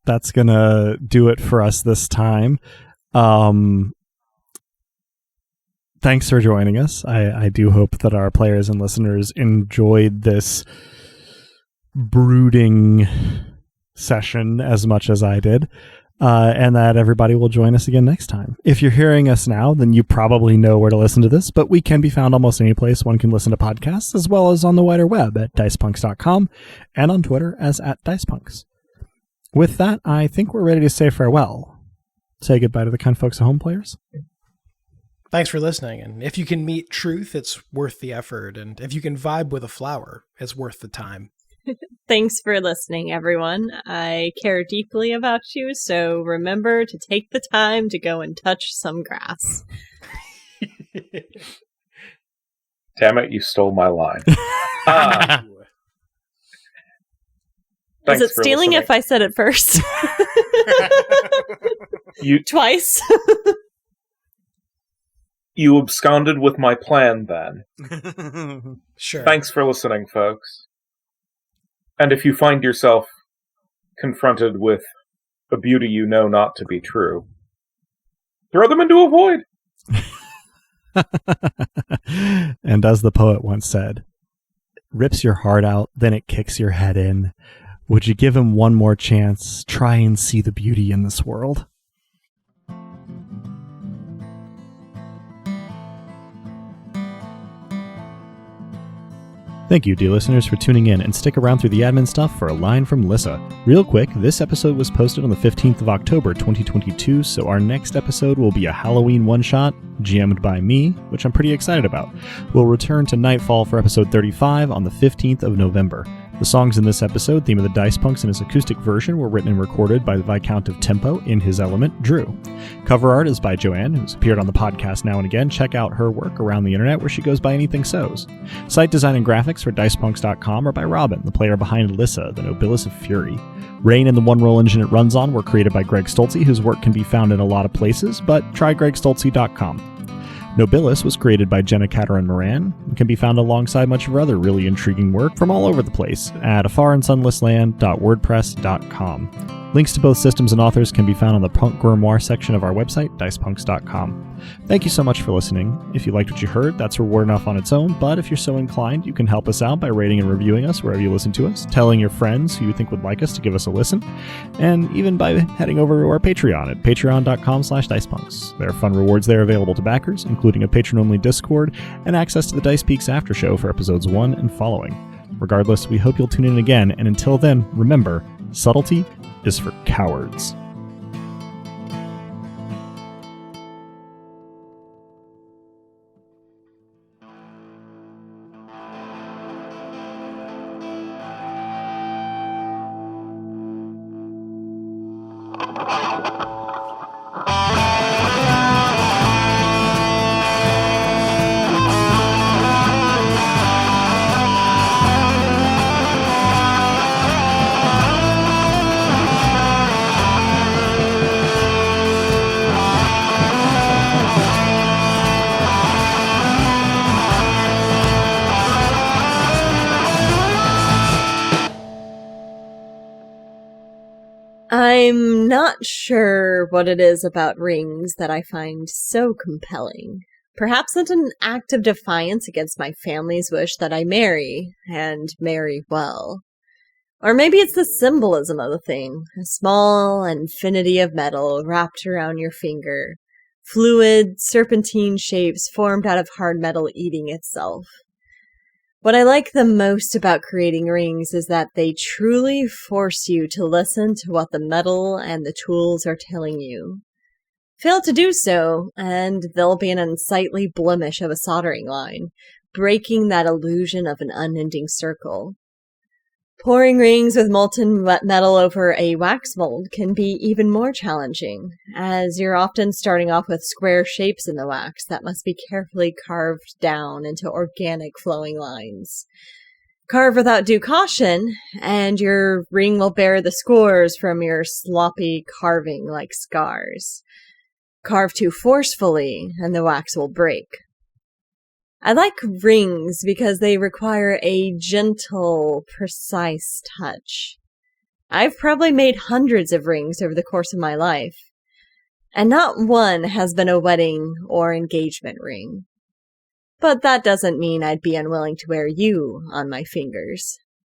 Speaker 1: that's gonna do it for us this time. Thanks for joining us. I do hope that our players and listeners enjoyed this brooding session as much as I did, and that everybody will join us again next time. If you're hearing us now, then you probably know where to listen to this, but we can be found almost any place one can listen to podcasts, as well as on the wider web at dicepunks.com and on Twitter as @dicepunks. With that, I think we're ready to say farewell. Say goodbye to the kind folks at home, players.
Speaker 2: Thanks for listening. And if you can meet Truth, it's worth the effort. And if you can vibe with a flower, it's worth the time.
Speaker 3: Thanks for listening, everyone. I care deeply about you, so remember to take the time to go and touch some grass.
Speaker 4: Damn it, you stole my line.
Speaker 3: Is it stealing if I said it first? Twice?
Speaker 4: You absconded with my plan, then.
Speaker 2: Sure.
Speaker 4: Thanks for listening, folks. And if you find yourself confronted with a beauty you know not to be true. Throw them into a void.
Speaker 1: And as the poet once said, rips your heart out, then it kicks your head in. Would you give him one more chance? Try and see the beauty in this world. Thank you, dear listeners, for tuning in, and stick around through the admin stuff for a line from Lissa. Real quick, this episode was posted on the 15th of October, 2022, so our next episode will be a Halloween one-shot, GM'd by me, which I'm pretty excited about. We'll return to Nightfall for episode 35 on the 15th of November. The songs in this episode, Theme of the Dice Punks in his acoustic version, were written and recorded by the Viscount of Tempo in his element, Drew. Cover art is by Joanne, who's appeared on the podcast now and again. Check out her work around the internet where she goes by Anything Sews. Site design and graphics for DicePunks.com are by Robin, the player behind Lissa, the Nobilis of Fury. Rain and the one-roll engine it runs on were created by Greg Stolze, whose work can be found in a lot of places, but try gregstolze.com. Nobilis was created by Jenna Caterin Moran and can be found alongside much of her other really intriguing work from all over the place at afarandsunlessland.wordpress.com. Links to both systems and authors can be found on the Punk Grimoire section of our website, dicepunks.com. Thank you so much for listening. If you liked what you heard, that's reward enough on its own, but if you're so inclined, you can help us out by rating and reviewing us wherever you listen to us, telling your friends who you think would like us to give us a listen, and even by heading over to our Patreon at patreon.com/dicepunks. There are fun rewards there available to backers, including a patron-only Discord and access to the Dice Peaks After Show for episodes 1 and following. Regardless, we hope you'll tune in again, and until then, remember, subtlety is for cowards.
Speaker 3: I'm not sure what it is about rings that I find so compelling. Perhaps it's an act of defiance against my family's wish that I marry, and marry well. Or maybe it's the symbolism of the thing, a small infinity of metal wrapped around your finger, fluid, serpentine shapes formed out of hard metal eating itself. What I like the most about creating rings is that they truly force you to listen to what the metal and the tools are telling you. Fail to do so, and there'll be an unsightly blemish of a soldering line, breaking that illusion of an unending circle. Pouring rings with molten metal over a wax mold can be even more challenging, as you're often starting off with square shapes in the wax that must be carefully carved down into organic flowing lines. Carve without due caution, and your ring will bear the scores from your sloppy carving like scars. Carve too forcefully, and the wax will break. I like rings because they require a gentle, precise touch. I've probably made hundreds of rings over the course of my life, and not one has been a wedding or engagement ring. But that doesn't mean I'd be unwilling to wear you on my fingers.